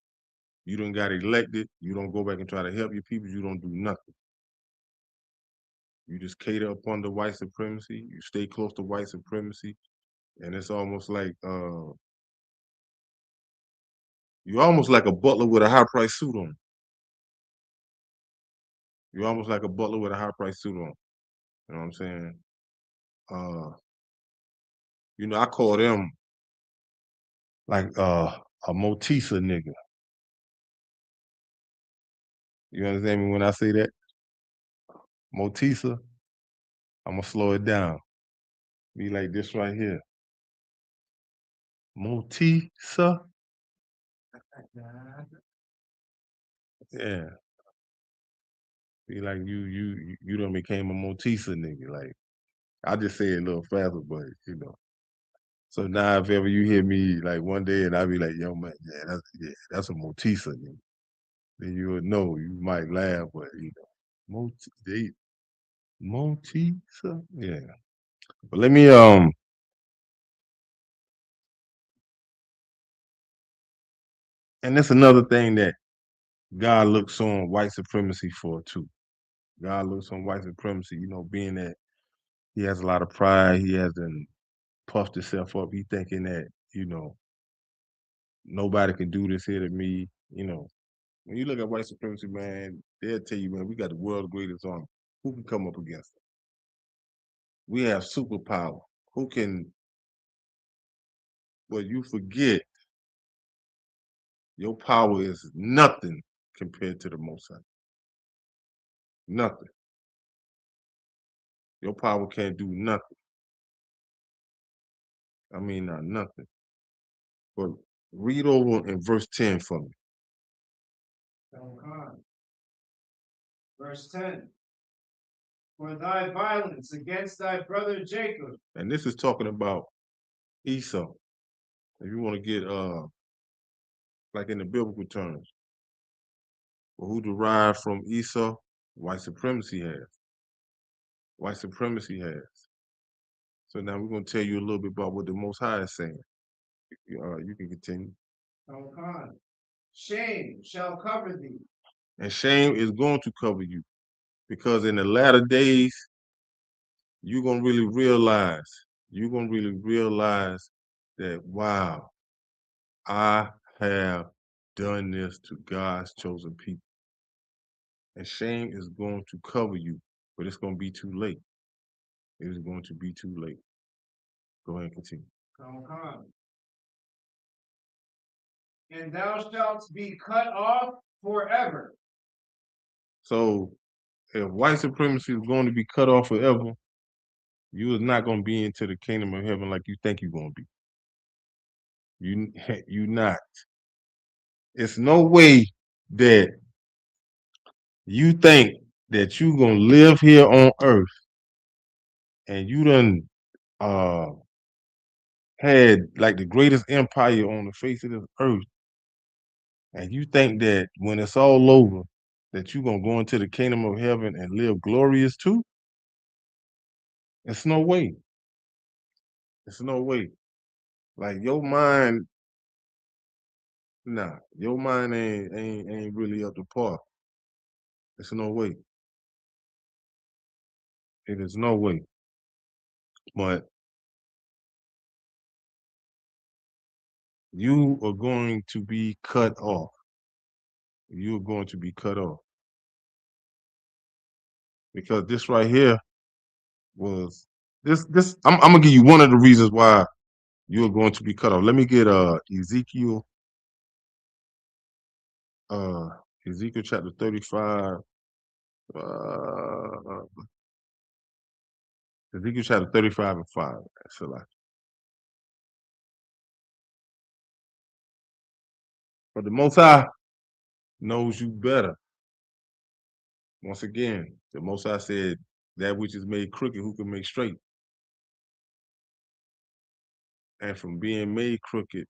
you don't got elected, you don't go back and try to help your people, you don't do nothing. You just cater upon the white supremacy, you stay close to white supremacy, and it's almost like you're almost like a butler with a high price suit on. You're almost like a butler with a high price suit on. You know what I'm saying? Uh, I call them like a Motisa nigga. You understand me when I say that? Motisa, I'm gonna slow it down. Be like this right here. Motisa. Yeah. Be like you done became a Motisa nigga. Like I just say it a little faster, but. So now if ever you hear me like one day and I be like, yo man, that's a Motisa nigga. Then you would know. You might laugh, but Motisa, yeah. But let me and that's another thing that God looks on white supremacy for too. God looks on white supremacy, being that he has a lot of pride, he hasn't puffed himself up. He thinking that, nobody can do this here to me. When you look at white supremacy, man, they'll tell you, man, we got the world's greatest army. Who can come up against it? We have superpower. Who can, well, you forget your power is nothing compared to the Most High. Nothing. Your power can't do nothing. I mean, not nothing. But read over in verse 10 for me. Verse 10. For thy violence against thy brother Jacob. And this is talking about Esau. If you want to get like in the biblical terms, well, who derived from Esau? White supremacy has. White supremacy has. So now we're going to tell you a little bit about what the Most High is saying. You can continue. Shame shall cover thee. And shame is going to cover you because in the latter days, you're going to really realize, that, wow, I have done this to God's chosen people. And shame is going to cover you, but it's going to be too late. It is going to be too late. Go ahead and continue. Come. And thou shalt be cut off forever. So if white supremacy is going to be cut off forever, you is not going to be into the kingdom of heaven like you think you're going to be. You not. It's no way that you think that you gonna live here on earth and you done had like the greatest empire on the face of this earth, and you think that when it's all over, that you're gonna go into the kingdom of heaven and live glorious too? It's no way. It's no way. Like your mind, nah, your mind ain't really up to par. It's no way. It is no way. But you are going to be cut off. You're going to be cut off. Because this right here was this I'm gonna give you one of the reasons why you're going to be cut off. Let me get Ezekiel uh Ezekiel chapter 35. Uh Ezekiel chapter 35 and 5. That's a lot. But the Most High knows you better. Once again, the Most High said, that which is made crooked, who can make straight? And from being made crooked,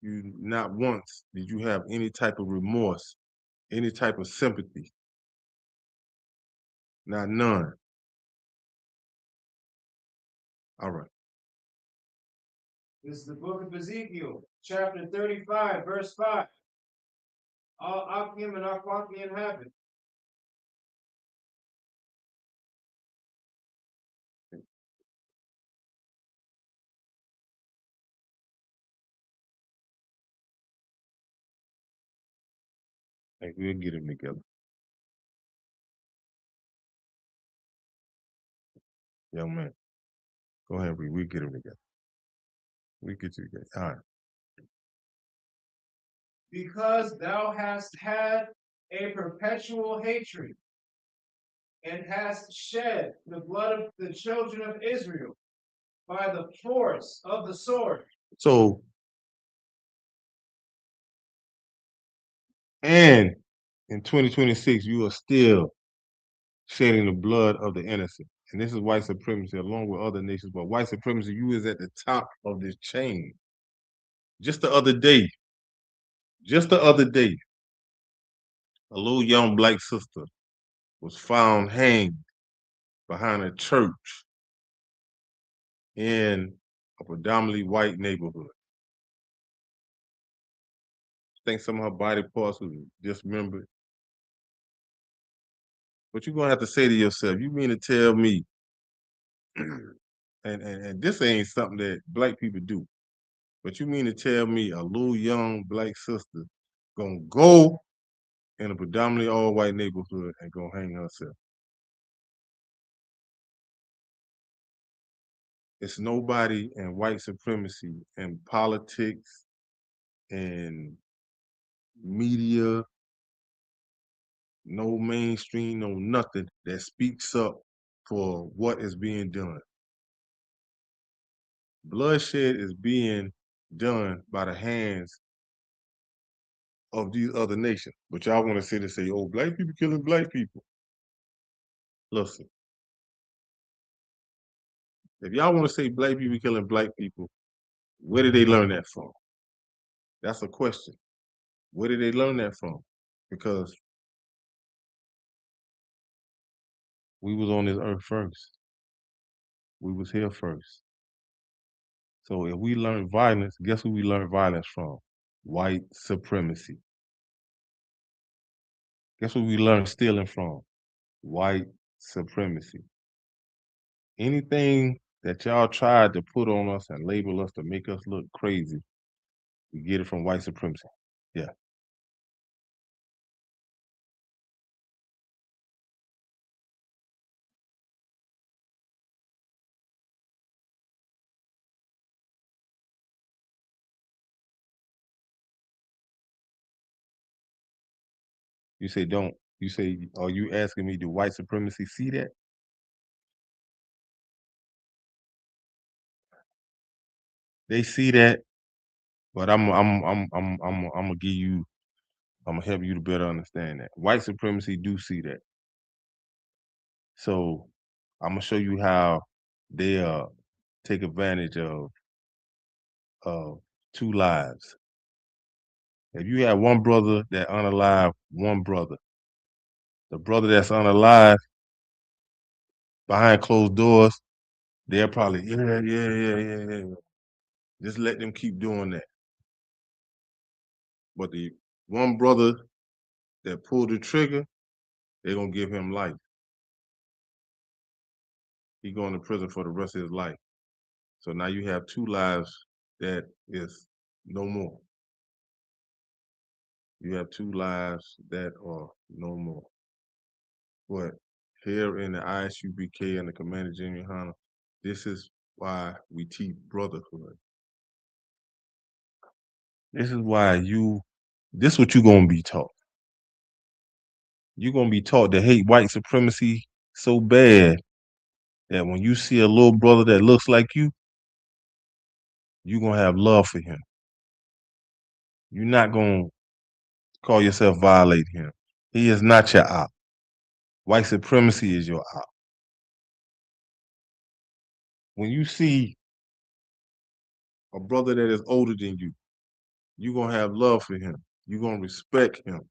you not once did you have any type of remorse, any type of sympathy. Not none. All right. This is the book of Ezekiel, chapter 35, verse 5. All Akim and Akwaki inhabit. Hey, we'll get them together. Young man, go ahead, read. We'll get them together. We get you together. All right. Because thou hast had a perpetual hatred and hast shed the blood of the children of Israel by the force of the sword. So, and in 2026, you are still shedding the blood of the innocent. And this is white supremacy along with other nations. But white supremacy, you is at the top of this chain. Just the other day, a little young black sister was found hanged behind a church in a predominantly white neighborhood. I think some of her body parts was dismembered. But you're gonna have to say to yourself, you mean to tell me, and this ain't something that black people do, but you mean to tell me a little young black sister gonna go in a predominantly all white neighborhood and gonna hang herself? It's nobody in white supremacy and politics and media, no mainstream, no nothing that speaks up for what is being done. Bloodshed is being done by the hands of these other nations. But y'all want to sit and say, oh, black people killing black people. Listen, if y'all want to say black people killing black people, where did they learn that from? That's a question. Where did they learn that from? Because we was on this earth first. We was here first. So if we learn violence, guess who we learn violence from? White supremacy. Guess what we learn stealing from? White supremacy. Anything that y'all tried to put on us and label us to make us look crazy, we get it from white supremacy. Yeah. You say don't. You say, are you asking me, do white supremacy see that? They see that, but I'm gonna give you, I'm gonna help you to better understand that. White supremacy do see that. So I'm gonna show you how they are take advantage of two lives. If you have one brother that unalive one brother, the brother that's unalive behind closed doors, they're probably yeah. Just let them keep doing that. But the one brother that pulled the trigger, they're gonna give him life. He going to prison for the rest of his life. So now you have two lives that is no more. You have two lives that are no more. But here in the ISUBK and the Commander General Hunter, this is why we teach brotherhood. This is why this is what you're gonna be taught. You're gonna be taught to hate white supremacy so bad that when you see a little brother that looks like you're gonna have love for him. You're not gonna call yourself violating him. He is not your op. White supremacy is your op. When you see a brother that is older than you, you're gonna have love for him. You're gonna respect him.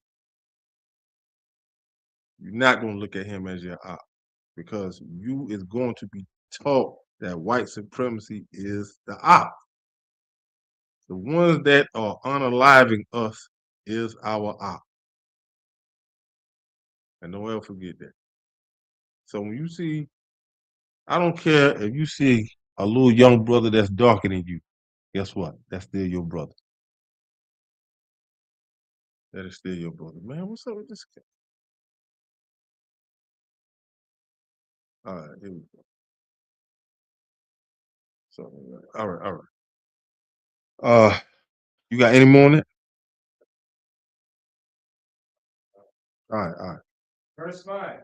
You're not gonna look at him as your op because you is going to be taught that white supremacy is the op. The ones that are unaliving us is our op. And don't ever forget that. So when you see, I don't care if you see a little young brother that's darker than you, guess what? That's still your brother. That is still your brother. Man, what's up with this kid? All right, here we go. So, all right. You got any more on it? All right. Verse 5.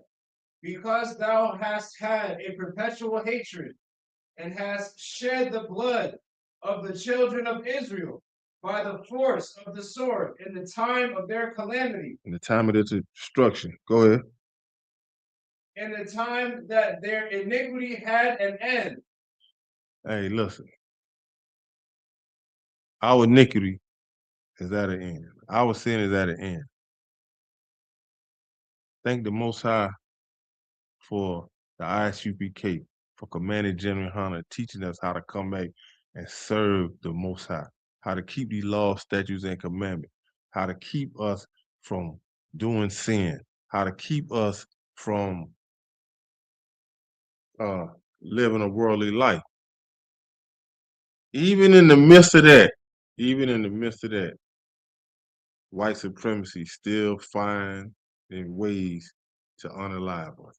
Because thou hast had a perpetual hatred, and hast shed the blood of the children of Israel by the force of the sword in the time of their calamity. In the time of their destruction. Go ahead. In the time that their iniquity had an end. Hey, listen. Our iniquity is at an end. Our sin is at an end. Thank the Most High for the ISUPK, for Commander General Hunter teaching us how to come back and serve the Most High, how to keep these laws, statutes, and commandments, how to keep us from doing sin, how to keep us from living a worldly life. Even in the midst of that, white supremacy still find ways to unalive us.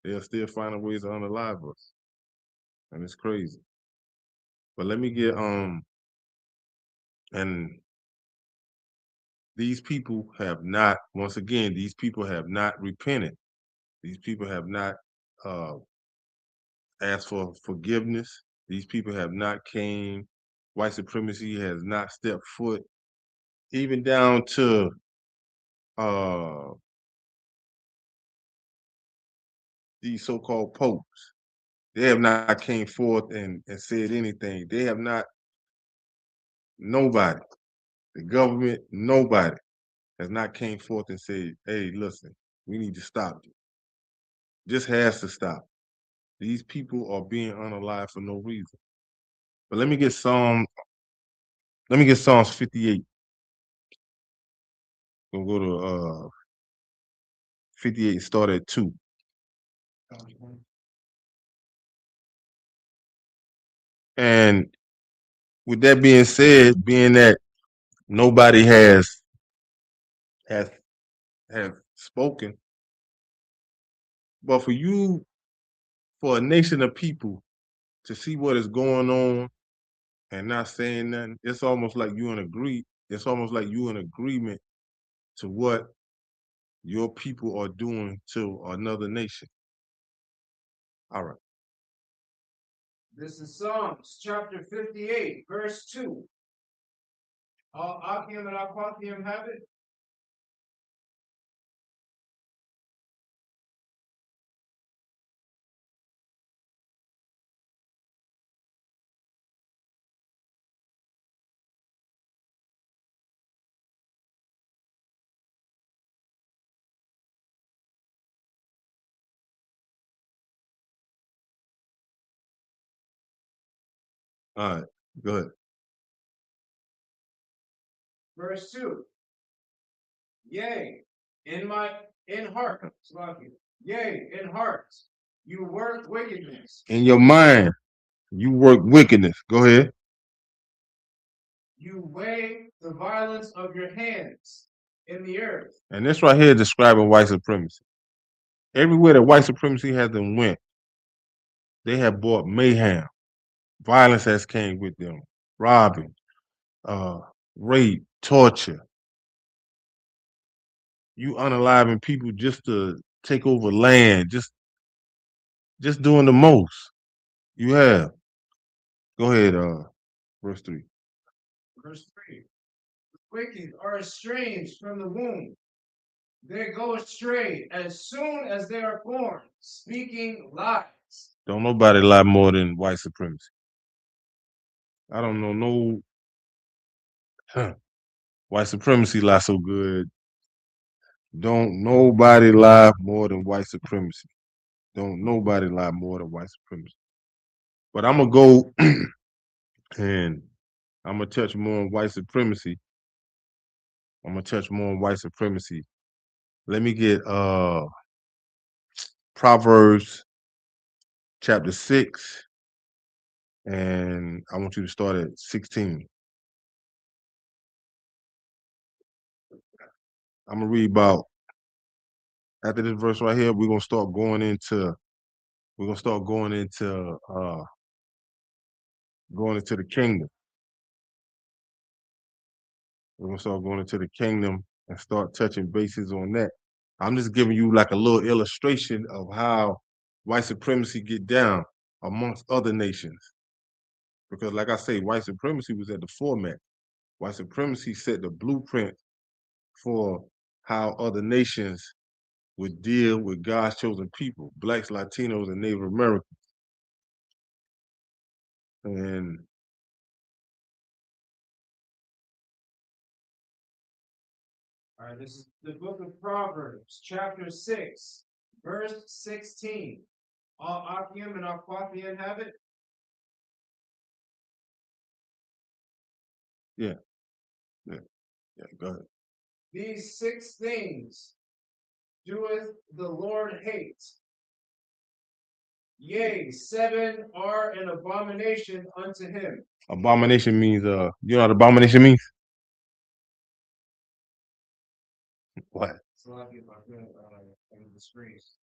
They're still finding ways to unalive us. And it's crazy. But let me get and these people have not, once again, these people have not repented. These people have not asked for forgiveness. These people have not came, white supremacy has not stepped foot, even down to these so-called popes. They have not came forth and said anything. They have not, nobody, the government, nobody has not came forth and said, hey, listen, we need to stop this. This has to stop. These people are being unalive for no reason. But let me get Psalms 58. We'll go to 58, start at 2. And with that being said, being that nobody has spoken, but for a nation of people to see what is going on and not saying nothing, it's almost like you it's almost like you in agreement to what your people are doing to another nation. All right. This is Psalms chapter 58, verse 2. All Akim and Aquakim have it. All right, go ahead. Verse 2. Yea, in heart, Slovakia. Yea, in heart, you work wickedness. In your mind, you work wickedness. Go ahead. You weigh the violence of your hands in the earth. And this right here is describing white supremacy. Everywhere that white supremacy has them went, they have brought mayhem. Violence has came with them. Robbing, uh, rape, torture. You unaliving people just to take over land, just doing the most. You have. Go ahead, verse 3. Verse 3. The wicked are estranged from the womb. They go astray as soon as they are born, speaking lies. Don't nobody lie more than white supremacy. I don't know no white supremacy lie so good. Don't nobody lie more than white supremacy. Don't nobody lie more than white supremacy. But I'm gonna go and I'm gonna touch more on white supremacy. I'm gonna touch more on white supremacy. Let me get Proverbs chapter 6, and I want you to start at 16. I'm gonna read about after this verse right here, we're gonna start going into the kingdom. We're gonna start going into the kingdom and start touching bases on that. I'm just giving you like a little illustration of how white supremacy get down amongst other nations. Because like I say, white supremacy was at the format. White supremacy set the blueprint for how other nations would deal with God's chosen people, blacks, Latinos, and Native Americans. And All right, this is the book of Proverbs, chapter 6, verse 16. All Akim and Aquathian have it? yeah, go ahead. These 6 things doeth the Lord hate. Yea, 7 are an abomination unto him. Abomination means you know what abomination means? What? Disgrace.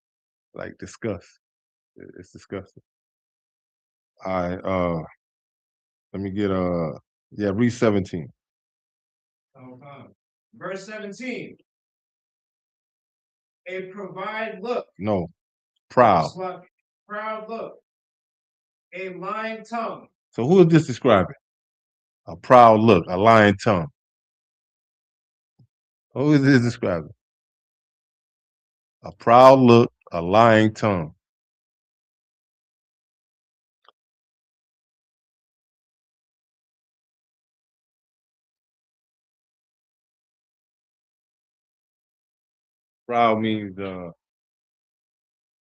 Like disgust. It's disgusting. All right, let me get read 17. Verse 17. A provide look. No, proud. Proud look. A lying tongue. So who is this describing? A proud look, a lying tongue. Who is this describing? A proud look, a lying tongue. Proud means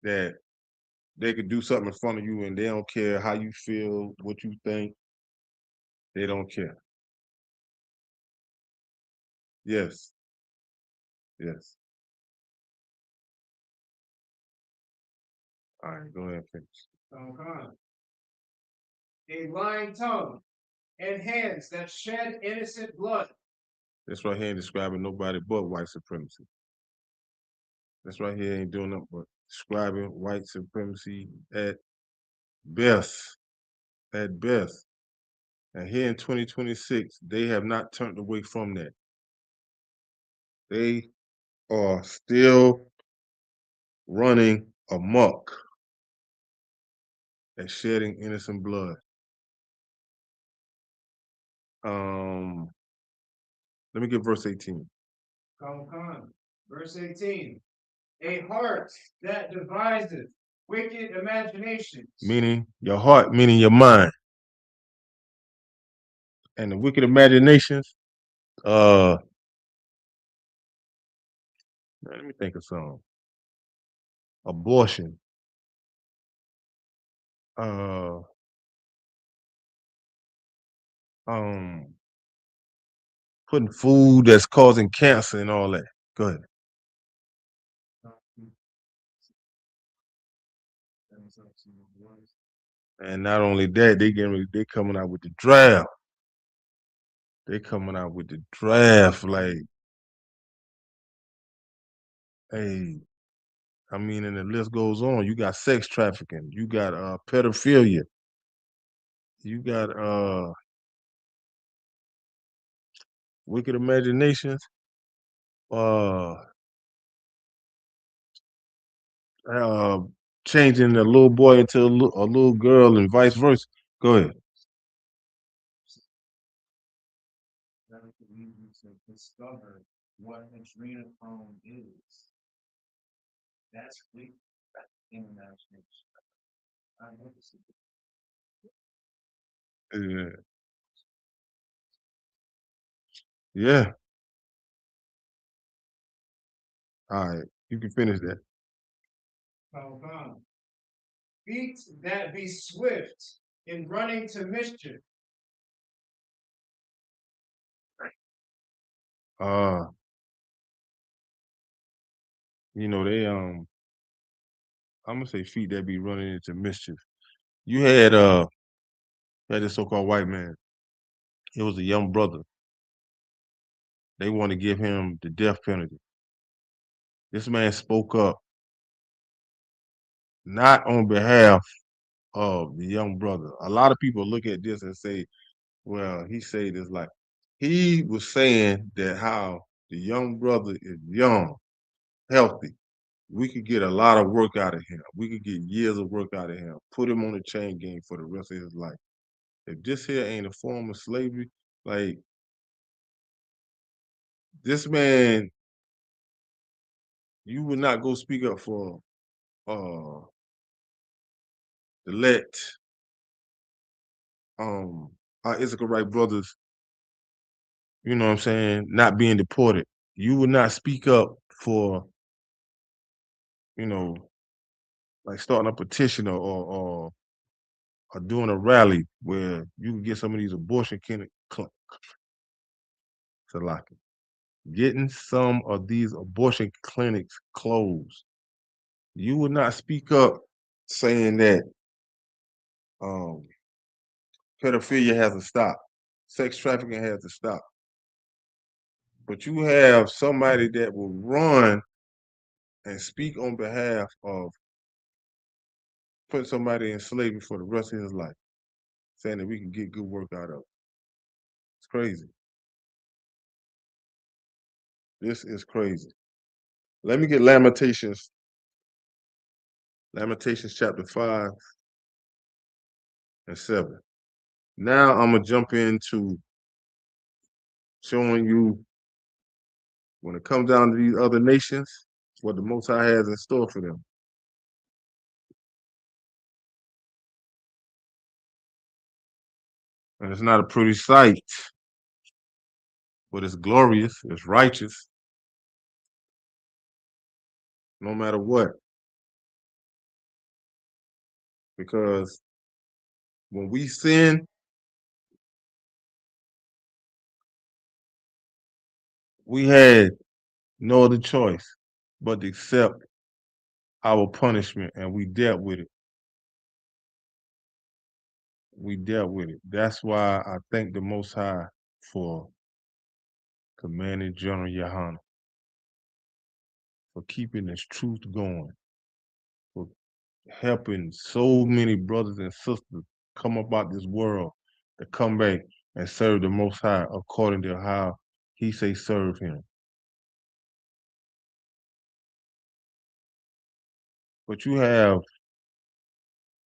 that they could do something in front of you and they don't care how you feel, what you think. They don't care. Yes. Yes. All right, go ahead, finish. A lying tongue and hands that shed innocent blood. This right here ain't describing nobody but white supremacy. This right here ain't doing nothing but describing white supremacy at best. At best. And here in 2026, they have not turned away from that. They are still running amok and shedding innocent blood. Let me get verse 18. Verse 18. A heart that deviseth wicked imaginations. Meaning your heart, meaning your mind. And the wicked imaginations, let me think of some. Abortion. um putting food that's causing cancer and all that. Go ahead. And not only that, they coming out with the draft. They coming out with the draft. Like, hey, I mean, and the list goes on. You got sex trafficking. You got pedophilia. You got wicked imaginations. Uh, uh, changing a little boy into a little girl and vice versa. Go ahead. That it could lead you to discover what adrenochrome is. That's free in imagination. I noticed it. Yeah. Yeah. All right. You can finish that. Come. Feet that be swift in running to mischief. Uh, they I'm gonna say feet that be running into mischief. You had this so-called white man. He was a young brother. They want to give him the death penalty. This man spoke up not on behalf of the young brother. A lot of people look at this and say, well, he said this like he was saying that how the young brother is young, healthy. We could get a lot of work out of him. We could get years of work out of him. Put him on a chain gang for the rest of his life. If this here ain't a form of slavery, like this man, you would not go speak up for uh to let um our Issachar brothers, you know what I'm saying, not being deported. You would not speak up for, you know, like starting a petition or doing a rally where you can get some of these abortion clinics to lock it. Getting some of these abortion clinics closed. You would not speak up saying that um pedophilia has to stop, sex trafficking has to stop. But you have somebody that will run and speak on behalf of putting somebody in slavery for the rest of his life, saying that we can get good work out of it. It's crazy. This is crazy. Let me get Lamentations chapter 5 and 7. Now I'm gonna jump into showing you when it comes down to these other nations, what the Most High has in store for them. And it's not a pretty sight, but it's glorious, it's righteous, no matter what. Because when we sin, we had no other choice but to accept our punishment, and we dealt with it. We dealt with it. That's why I thank the Most High for Commanding General Yohana, for keeping this truth going, for helping so many brothers and sisters come up out this world to come back and serve the Most High according to how He say serve Him. But you have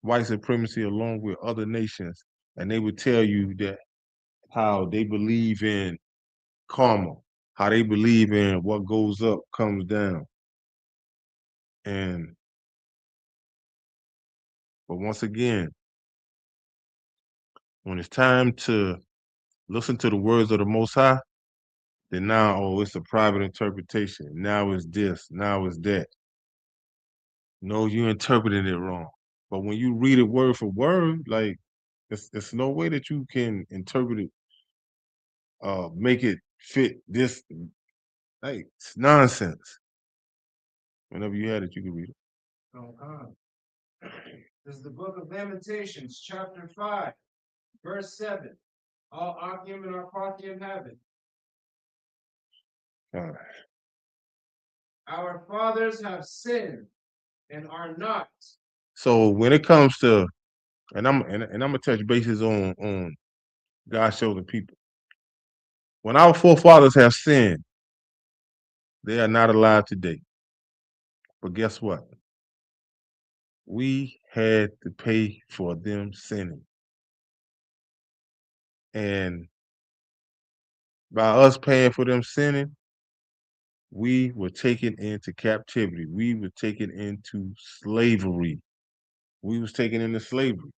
white supremacy along with other nations, and they would tell you that how they believe in karma, how they believe in what goes up comes down. And but once again, when it's time to listen to the words of the Most High, then now, oh, it's a private interpretation. Now it's this, now it's that. No, you interpreted it wrong. But when you read it word for word, like it's no way that you can interpret it make it fit this. Hey, it's nonsense. Whenever you had it, you can read it. This is the book of Lamentations, chapter 5, verse 7. All Akim and Arpathian have it. Uh, Our fathers have sinned and are not. so when it comes to, and I'm gonna touch bases on God's chosen people. When our forefathers have sinned, they are not alive today. But guess what? We had to pay for them sinning. And by us paying for them sinning, we were taken into captivity. We were taken into slavery. We was taken into slavery.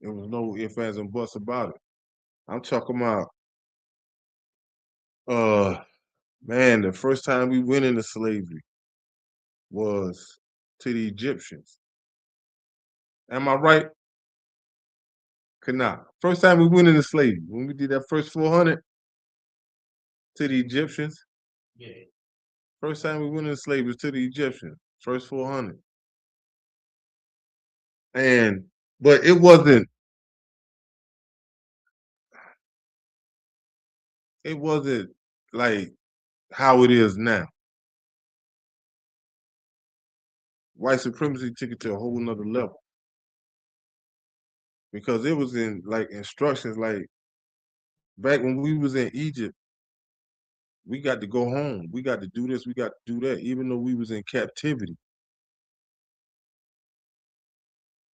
There was no ifs, ands, and buts about it. I'm talking about, man, the first time we went into slavery was to the Egyptians. Am I right? Kana. First time we went into slavery, when we did that first 400 to the Egyptians. Yeah. First time we went into slavery was to the Egyptians. First 400. But it wasn't like how it is now. White supremacy took it to a whole nother level because it was in like instructions like back when we was in Egypt, we got to go home. We got to do this, we got to do that, even though we was in captivity.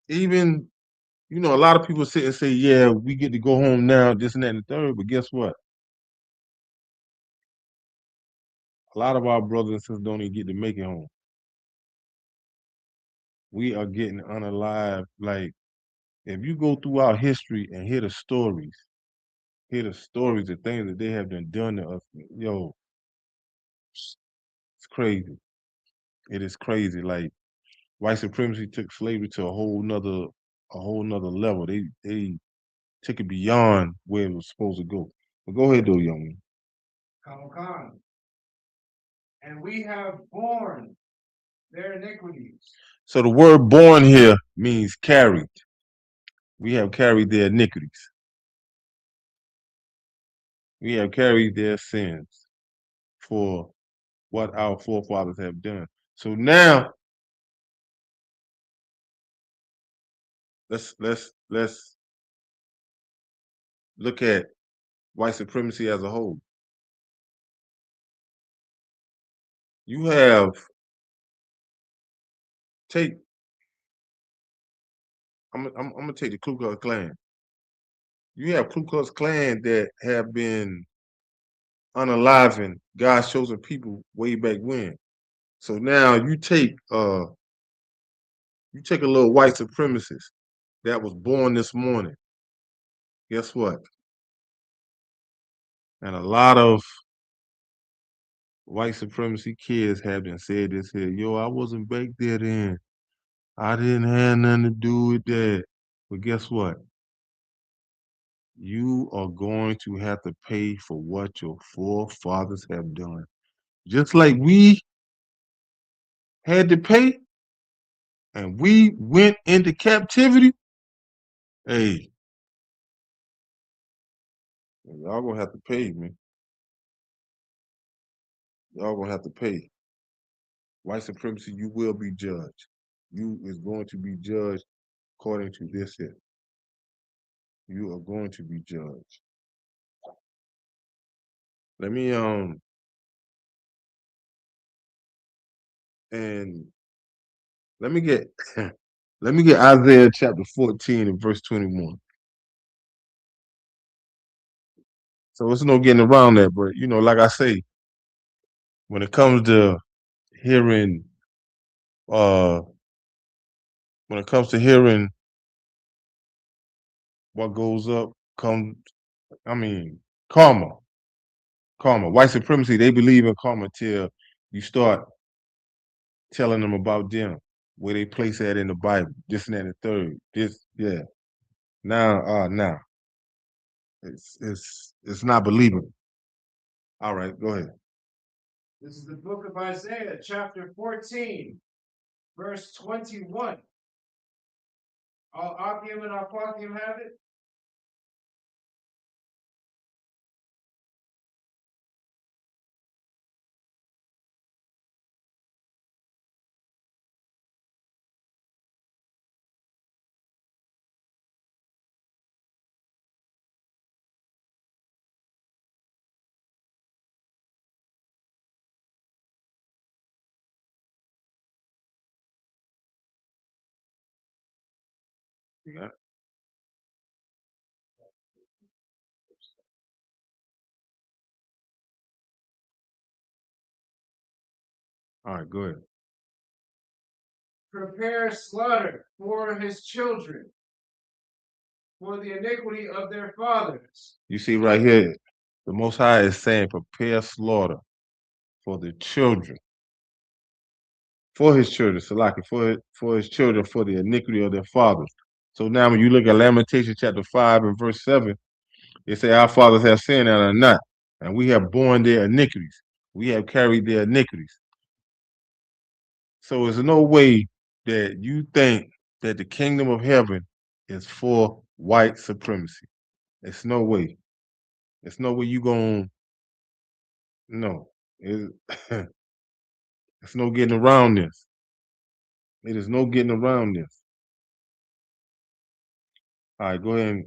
Even, a lot of people sit and say, yeah, we get to go home now, this and that and the third, but guess what? A lot of our brothers and sisters don't even get to make it home. We are getting unalive. Like, if you go through our history and hear the stories, the things that they have been done to us, yo, it's crazy. It is crazy. Like, white supremacy took slavery to a whole nother level. They took it beyond where it was supposed to go. But go ahead though, young man. Khan. And we have borne their iniquities. So the word born here means carried. We have carried their iniquities. We have carried their sins for what our forefathers have done. So now let's look at white supremacy as a whole. You have take I'm gonna take the Ku Klux Klan. You have Ku Klux Klan that have been unaliving God's chosen people way back when. So now you take a little white supremacist that was born this morning. Guess what? And a lot of white supremacy kids have been said this here. Yo, I wasn't back there then. I didn't have nothing to do with that. But guess what? You are going to have to pay for what your forefathers have done. Just like we had to pay and we went into captivity, hey, y'all gonna have to pay, man. Y'all gonna have to pay. White supremacy, you will be judged. You is going to be judged according to this here. You are going to be judged. Let me and let me get let me get Isaiah chapter 14 and verse 21. So it's no getting around that, but like I say, when it comes to hearing uh when it comes to hearing what goes up comes karma. Karma. White supremacy, they believe in karma till you start telling them about them, where they place that in the Bible, this and that and the third. This, yeah. Now, it's not believable. All right, go ahead. This is the book of Isaiah, chapter 14, verse 21. All Akim and Al-Qakim have it? You got it? All right, go ahead. Prepare slaughter for his children, for the iniquity of their fathers. You see right here, the Most High is saying, prepare slaughter for the children, for his children, Salaki, for his children, for the iniquity of their fathers. So now when you look at Lamentation chapter 5 and verse 7, it say our fathers have sinned and are not, and we have borne their iniquities. We have carried their iniquities. So there's no way that you think that the kingdom of heaven is for white supremacy. It's no way. It's no way you going, no. It's, it's no getting around this. It is no getting around this. All right, go ahead and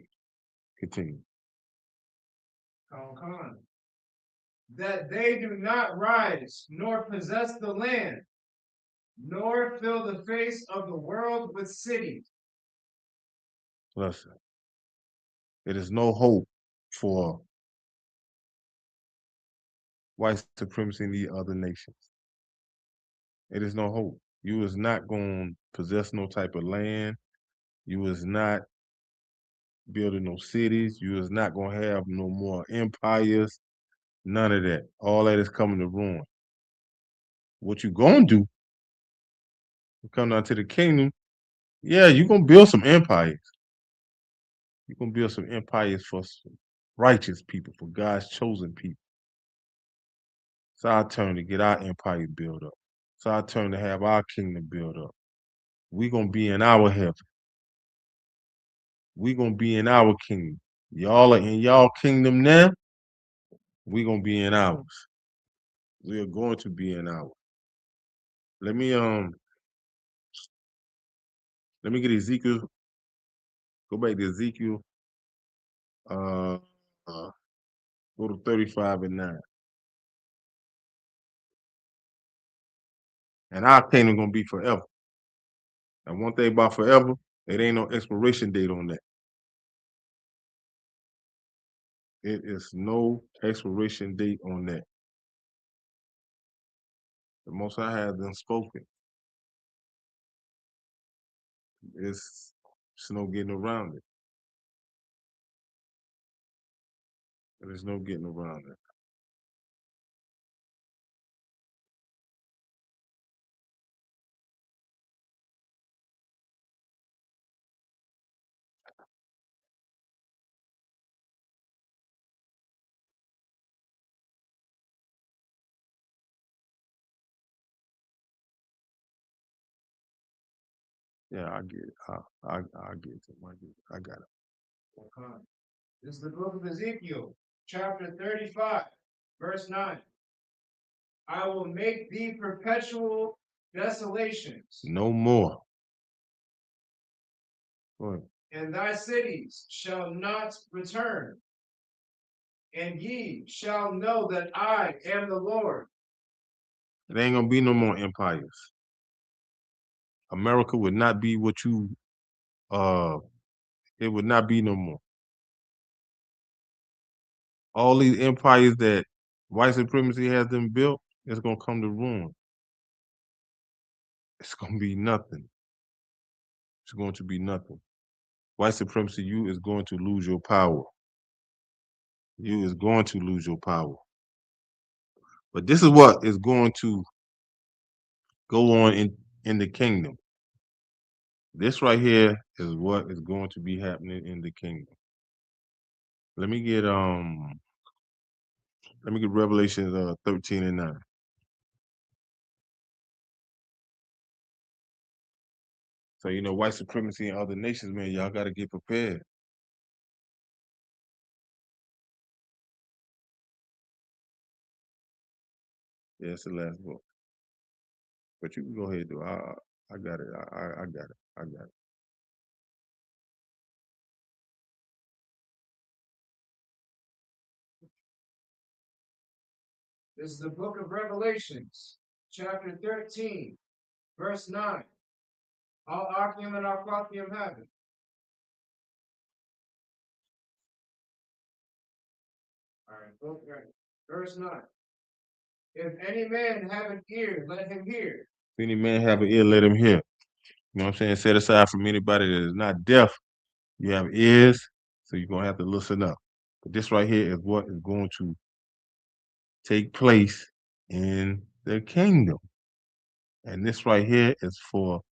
continue. Khan. That they do not rise, nor possess the land, nor fill the face of the world with cities. Listen, it is no hope for white supremacy in the other nations. It is no hope. You is not going to possess no type of land. You is not building no cities. You is not going to have no more empires. None of that. All that is coming to ruin. What you going to do, you come down to the kingdom, yeah, you're going to build some empires. You're going to build some empires for some righteous people, for God's chosen people. It's our turn to get our empire built up. It's our turn to have our kingdom built up. We're going to be in our heaven. We're going to be in our kingdom. Y'all are in y'all kingdom now. We're going to be in ours. We are going to be in ours. Let me get Ezekiel. Go back to Ezekiel. Uh, go to 35 and 9. And our kingdom gonna be forever. And one thing about forever, it ain't no expiration date on that. It is no expiration date on that. The Most High has done spoken. It's no getting around it. There's no getting around it. Yeah, I get it. I get it. I got it. Khan. This is the book of Ezekiel, chapter 35, verse 9. I will make thee perpetual desolations. No more. Go ahead. And thy cities shall not return. And ye shall know that I am the Lord. It ain't gonna be no more empires. America would not be what you it would not be no more. All these empires that white supremacy has them built, it's gonna come to ruin. It's gonna be nothing. It's going to be nothing. White supremacy, you is going to lose your power. You is going to lose your power. But this is what is going to go on in the kingdom. This right here is what is going to be happening in the kingdom. Let me get Let me get Revelation 13 and 9. So, white supremacy in other nations, man, y'all got to get prepared. Yeah, it's the last book. But you can go ahead, though. I got it. I got it. I got it. This is the book of Revelations, chapter 13, verse 9. All Akim and Aquakium have it. All right, book right. Verse 9. If any man have an ear, let him hear. If any man have an ear, let him hear. You know what I'm saying? Set aside from anybody that is not deaf. You have ears, so you're going to have to listen up. But this right here is what is going to take place in the kingdom. And this right here is for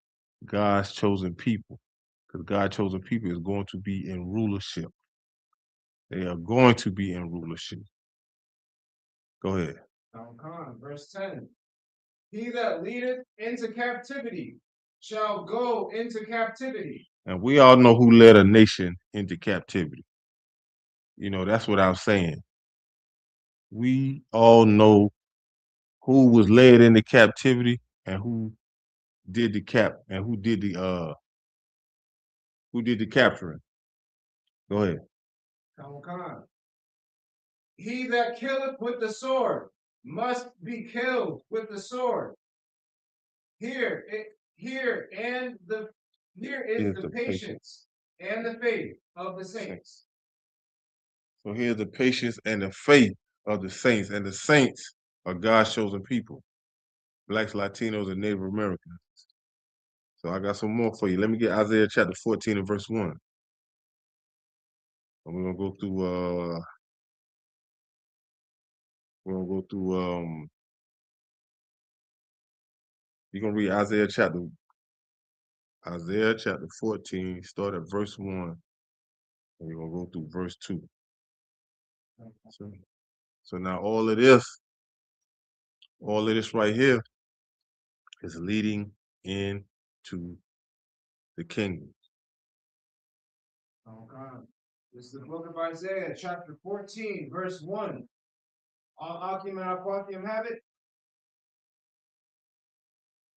God's chosen people. Because God's chosen people is going to be in rulership. They are going to be in rulership. Go ahead. Verse 10. He that leadeth into captivity shall go into captivity. And we all know who led a nation into captivity. That's what I'm saying. We all know who was led into captivity and who did the capturing. Go ahead. He that killeth with the sword must be killed with the sword. Here is the patience and the faith of the saints. So here's the patience and the faith of the saints. And the saints are God's chosen people. Blacks, Latinos, and Native Americans. So I got some more for you. Let me get Isaiah chapter 14 and verse 1. And we're gonna go through you're gonna read Isaiah chapter 14, start at verse 1, and you're gonna go through verse 2. So now all of this right here is leading into the kingdom. This is the book of Isaiah, chapter 14, verse 1. All Akim and Aquakium have it.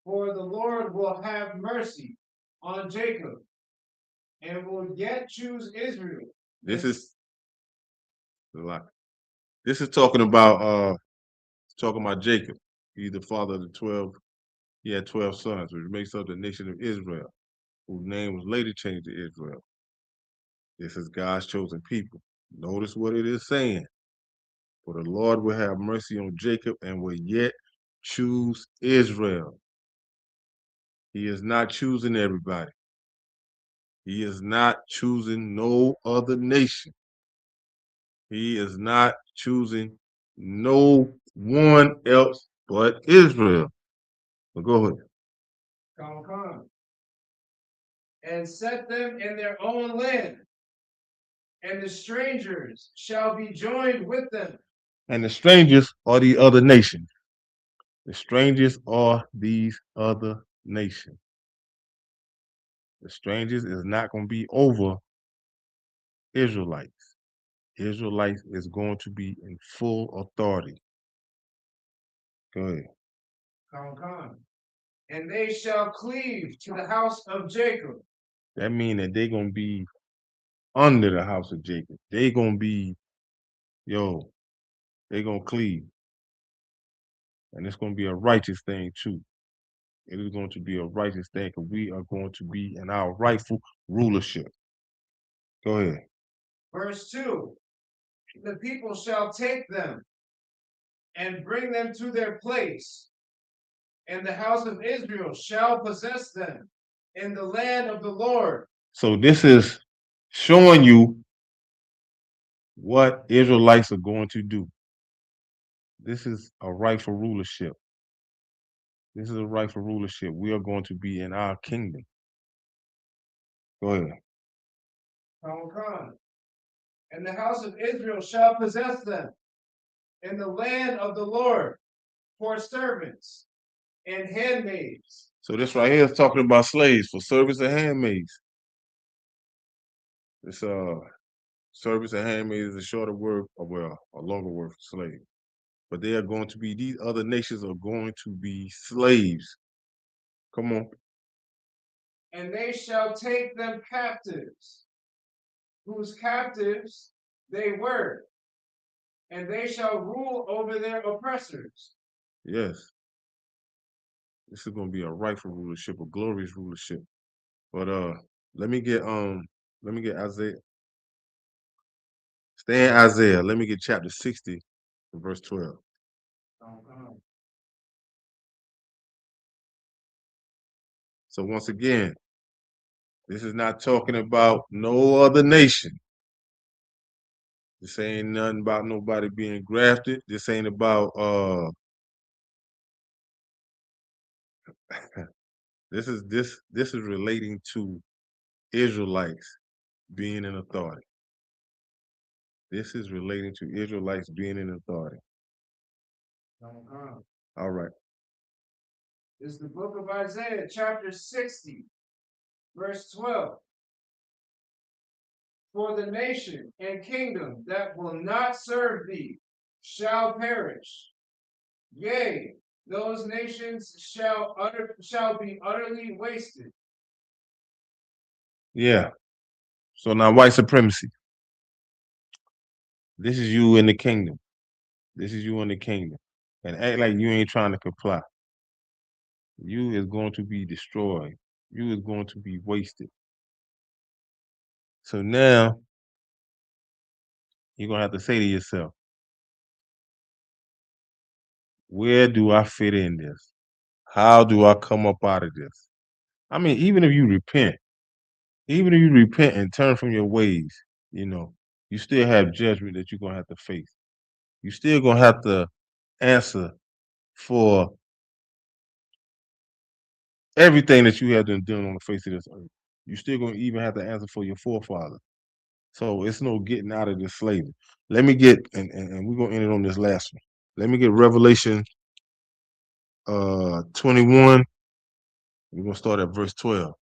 For the Lord will have mercy on Jacob and will yet choose Israel. This is a lot. This is talking about Jacob. He's the father of the 12. He had 12 sons, which makes up the nation of Israel, whose name was later changed to Israel. This is God's chosen people. Notice what it is saying. For the Lord will have mercy on Jacob and will yet choose Israel. He is not choosing everybody. He is not choosing no other nation. He is not choosing no one else but Israel. So go ahead. And set them in their own land, and the strangers shall be joined with them. And the strangers are the other nations. The strangers are these other nations. The strangers is not going to be over Israelites. Israelites is going to be in full authority. Go ahead. And they shall cleave to the house of Jacob. That means that they're going to be under the house of Jacob. They're going to be, they're going to cleave. And it's going to be a righteous thing too. It is going to be a righteous thing because we are going to be in our rightful rulership. Go ahead. Verse 2. The people shall take them and bring them to their place, and the house of Israel shall possess them in the land of the Lord. So this is showing you what Israelites are going to do. This is a rightful rulership. This is a rightful rulership. We are going to be in our kingdom. Go ahead. And the house of Israel shall possess them, in the land of the Lord for servants and handmaids. So this right here is talking about slaves for servants and handmaids. This service and handmaids is a shorter word, or well, a longer word for slave. But they are going to be, these other nations are going to be slaves. Come on. And they shall take them captives, whose captives they were, and they shall rule over their oppressors. Yes. This is going to be a rightful rulership, a glorious rulership. But let me get Isaiah. Stay in Isaiah. Let me get chapter 60, verse 12. So once again, this is not talking about no other nation. This ain't nothing about nobody being grafted. This ain't about this is relating to Israelites being in authority. This is relating to Israelites being in authority. All right. This is the book of Isaiah, chapter 60, verse 12. For the nation and kingdom that will not serve thee shall perish. Yea, those nations shall be utterly wasted. Yeah. So now white supremacy. This is you in the kingdom. This is you in the kingdom. And act like you ain't trying to comply. You is going to be destroyed. You is going to be wasted. So now you're going to have to say to yourself, where do I fit in this? How do I come up out of this? I mean, even if you repent and turn from your ways, you still have judgment that you're going to have to face. You still going to have to answer for everything that you have been doing on the face of this earth. You still going to even have to answer for your forefathers. So it's no getting out of this slavery. Let me get, and we're going to end it on this last one. Let me get Revelation 21. We're going to start at verse 12.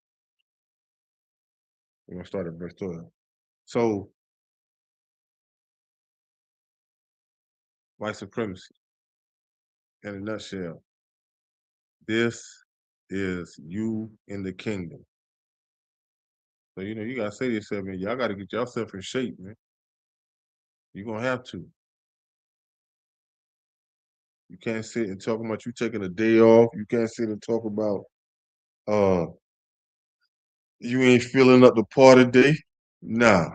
We're going to start at verse 12. So, white supremacy, in a nutshell, this is you in the kingdom. So, you got to say to yourself, man, y'all got to get yourself in shape, man. You're going to have to. You can't sit and talk about you taking a day off. You can't sit and talk about you ain't filling up the party day. Nah.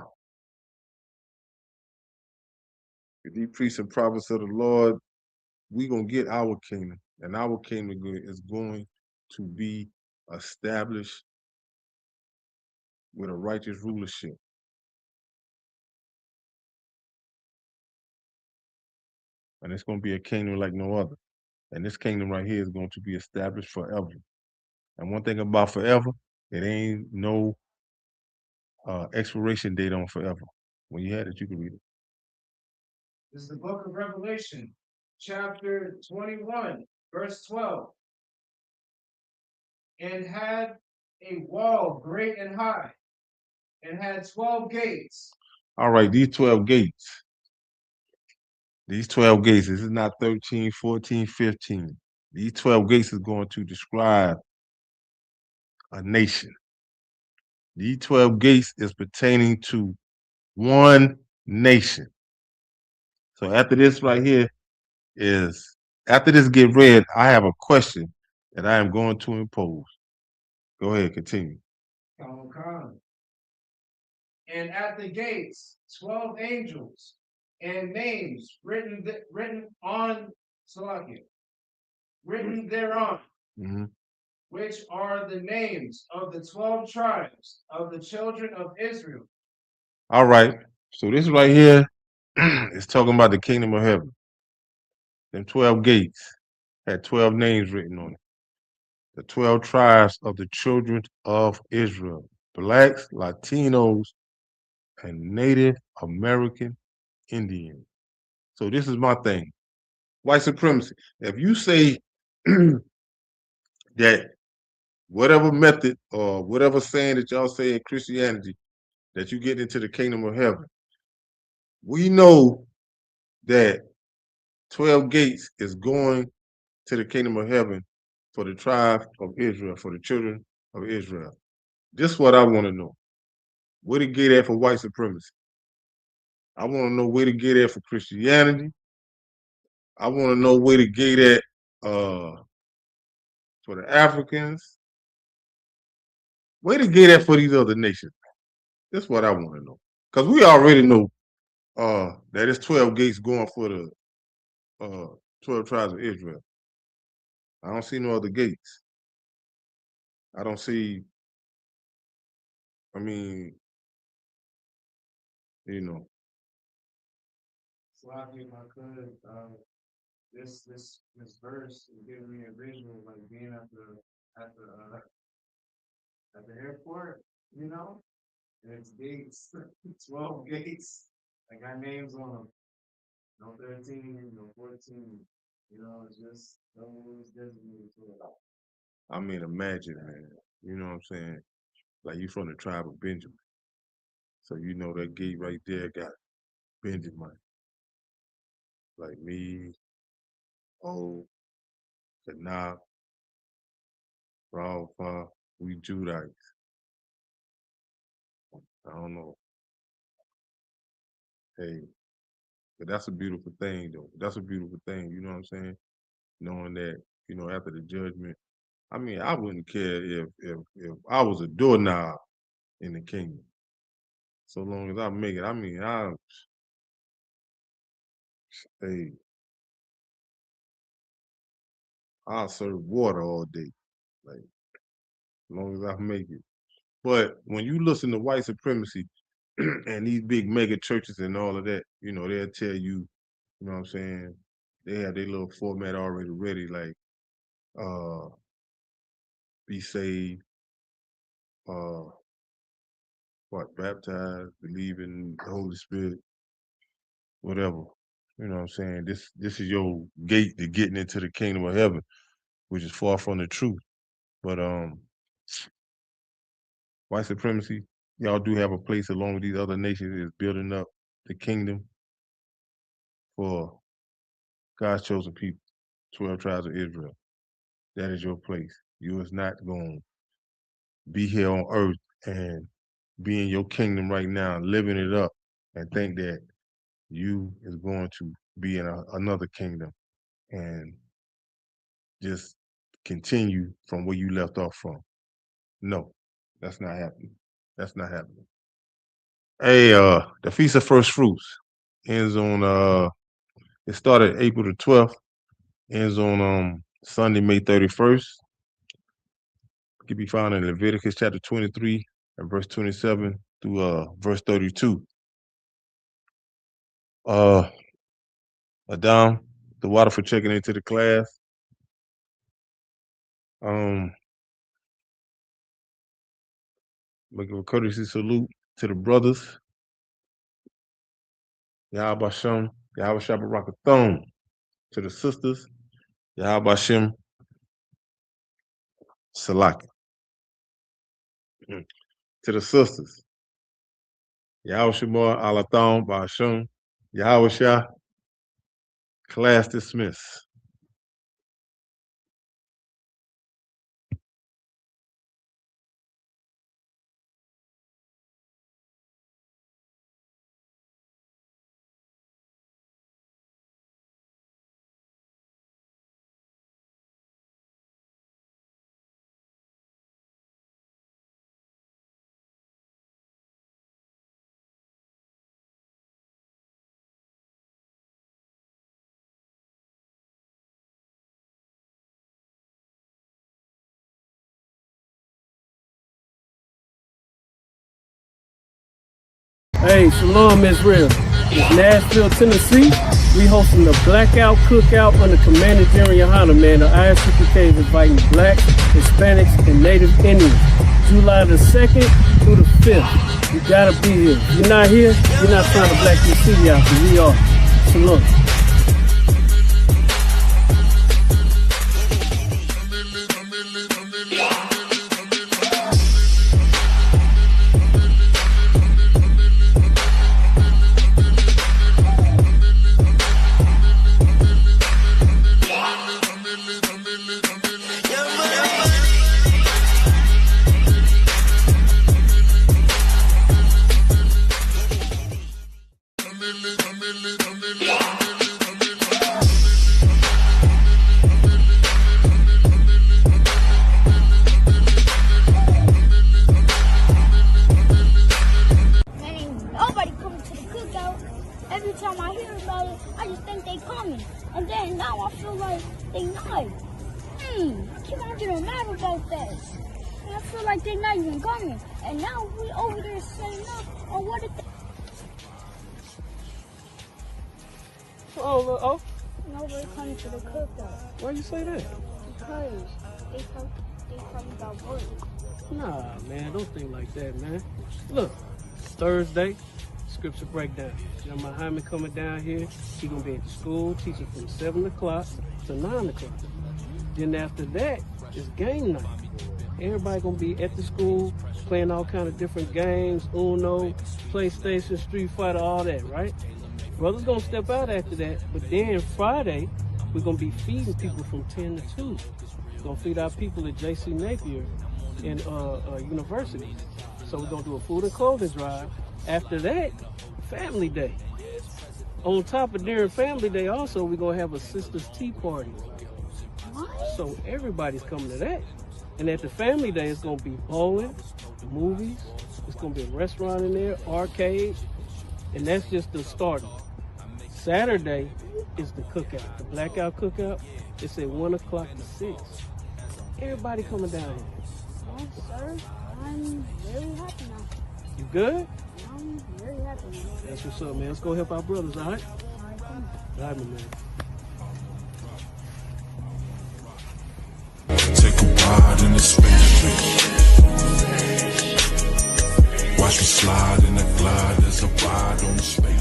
These priests and prophets of the Lord, we gonna get our kingdom, and our kingdom is going to be established with a righteous rulership. And it's gonna be a kingdom like no other. And this kingdom right here is going to be established forever. And one thing about forever, it ain't no expiration date on forever. When you had it, you can read it. This is the book of Revelation, chapter 21, verse 12. And had a wall great and high, and had 12 gates. All right, these 12 gates. These 12 gates, this is not 13, 14, 15. These 12 gates is going to describe a nation. These 12 gates is pertaining to one nation. So after this right here after this get read, I have a question that I am going to impose. Go ahead, continue. And at the gates, 12 angels and names written on Salakia, written thereon, which are the names of the 12 tribes of the children of Israel. All right. So this right here is talking about the kingdom of heaven. Them 12 gates had 12 names written on it. The 12 tribes of the children of Israel. Blacks, Latinos, and Native American Indians. So this is my thing. White supremacy. If you say that whatever method or whatever saying that y'all say in Christianity that you get into the kingdom of heaven, we know that 12 gates is going to the kingdom of heaven for the tribe of Israel, for the children of Israel. This is what I want to know. Where to get at for white supremacy? I want to know where to get at for Christianity. I want to know where to get at for the Africans. Where to get at for these other nations. That's what I want to know. Because we already know that it's 12 gates going for the 12 tribes of Israel. I don't see no other gates. I don't see, I mean, you know. So I think I could, this verse is giving me a visual of like being at the airport, you know, and it's gates, 12 gates. I got names on them. No 13, no 14. You know, it's just those designated to it. I mean, imagine, man. You know what I'm saying? Like you from the tribe of Benjamin. So you know that gate right there got Benjamin. Like me, Kanab, Rafa, we Judites. I don't know. Hey, but that's a beautiful thing, though. That's a beautiful thing. You know what I'm saying? Knowing that, you know, after the judgment. I mean, I wouldn't care if I was a doorknob in the kingdom. So long as I make it. I mean, hey, I'll serve water all day. Like, as long as I make it. But when you listen to white supremacy and these big mega churches and all of that, you know, they'll tell you, you know what I'm saying? They have their little format already ready, like be saved, baptized, believe in the Holy Spirit, whatever. You know what I'm saying? This is your gate to getting into the kingdom of heaven, which is far from the truth. But white supremacy, y'all do have a place along with these other nations is building up the kingdom for God's chosen people, 12 tribes of Israel. That is your place. You is not going to be here on earth and be in your kingdom right now, living it up, and think that you is going to be in another kingdom and just continue from where you left off from. No, that's not happening. That's not happening. Hey, the Feast of First Fruits ends on it started April the 12th, ends on Sunday, May 31st. It can be found in Leviticus chapter 23 and verse 27 through verse 32. Adam, the water for checking into the class. Making a courtesy salute to the brothers. Yahweh Hashem, Yahweh Shabbarakathon. To the sisters, Yahweh Hashem, Salaki. To the sisters, Yahweh Shemar Alathon Ba'Hashem, Yahweh Shah, class dismissed. Hey, Shalom Israel. It's Nashville, Tennessee. We hosting the Blackout Cookout under Commander Jerry Yohana, man. The ISUPK is inviting Blacks, Hispanics, and Native Indians. July the 2nd through the 5th. You gotta be here. If you're not here, you're not trying to black your city out, because we are. So look. Man, nobody coming to the cookout. Every time I hear about it, I just think they coming. And then now I feel like they not. I keep on getting mad about that. And I feel like they not even coming. And now we over there saying up on what it Oh, nobody coming to the cookout. why you say that? Because they talking about work. Nah, man, don't think like that, man. Look, Thursday, scripture breakdown. You know, my Hyman coming down here. He gonna be at the school teaching from 7 o'clock to 9 o'clock. Then after that, it's game night. Everybody gonna be at the school playing all kind of different games, Uno, PlayStation, Street Fighter, all that, right? Brothers gonna step out after that, but then Friday, we're gonna be feeding people from 10 to 2. We're gonna feed our people at J.C. Napier in university. So we're gonna do a food and clothing drive. After that, family day. On top of during family day also, we're gonna have a sisters tea party. So everybody's coming to that. And at the family day, it's gonna be bowling, movies, it's gonna be a restaurant in there, arcade, and that's just the start. Saturday is the cookout, the blackout cookout. It's at 1 o'clock to 6. Everybody coming down here. Well, sir, I'm very happy now. You good? I'm very happy now. That's what's up, man. Let's go help our brothers, all right? All right, come on. All right, my man. Take a ride in the spaceship. Watch me slide in the glide. There's a ride on the space.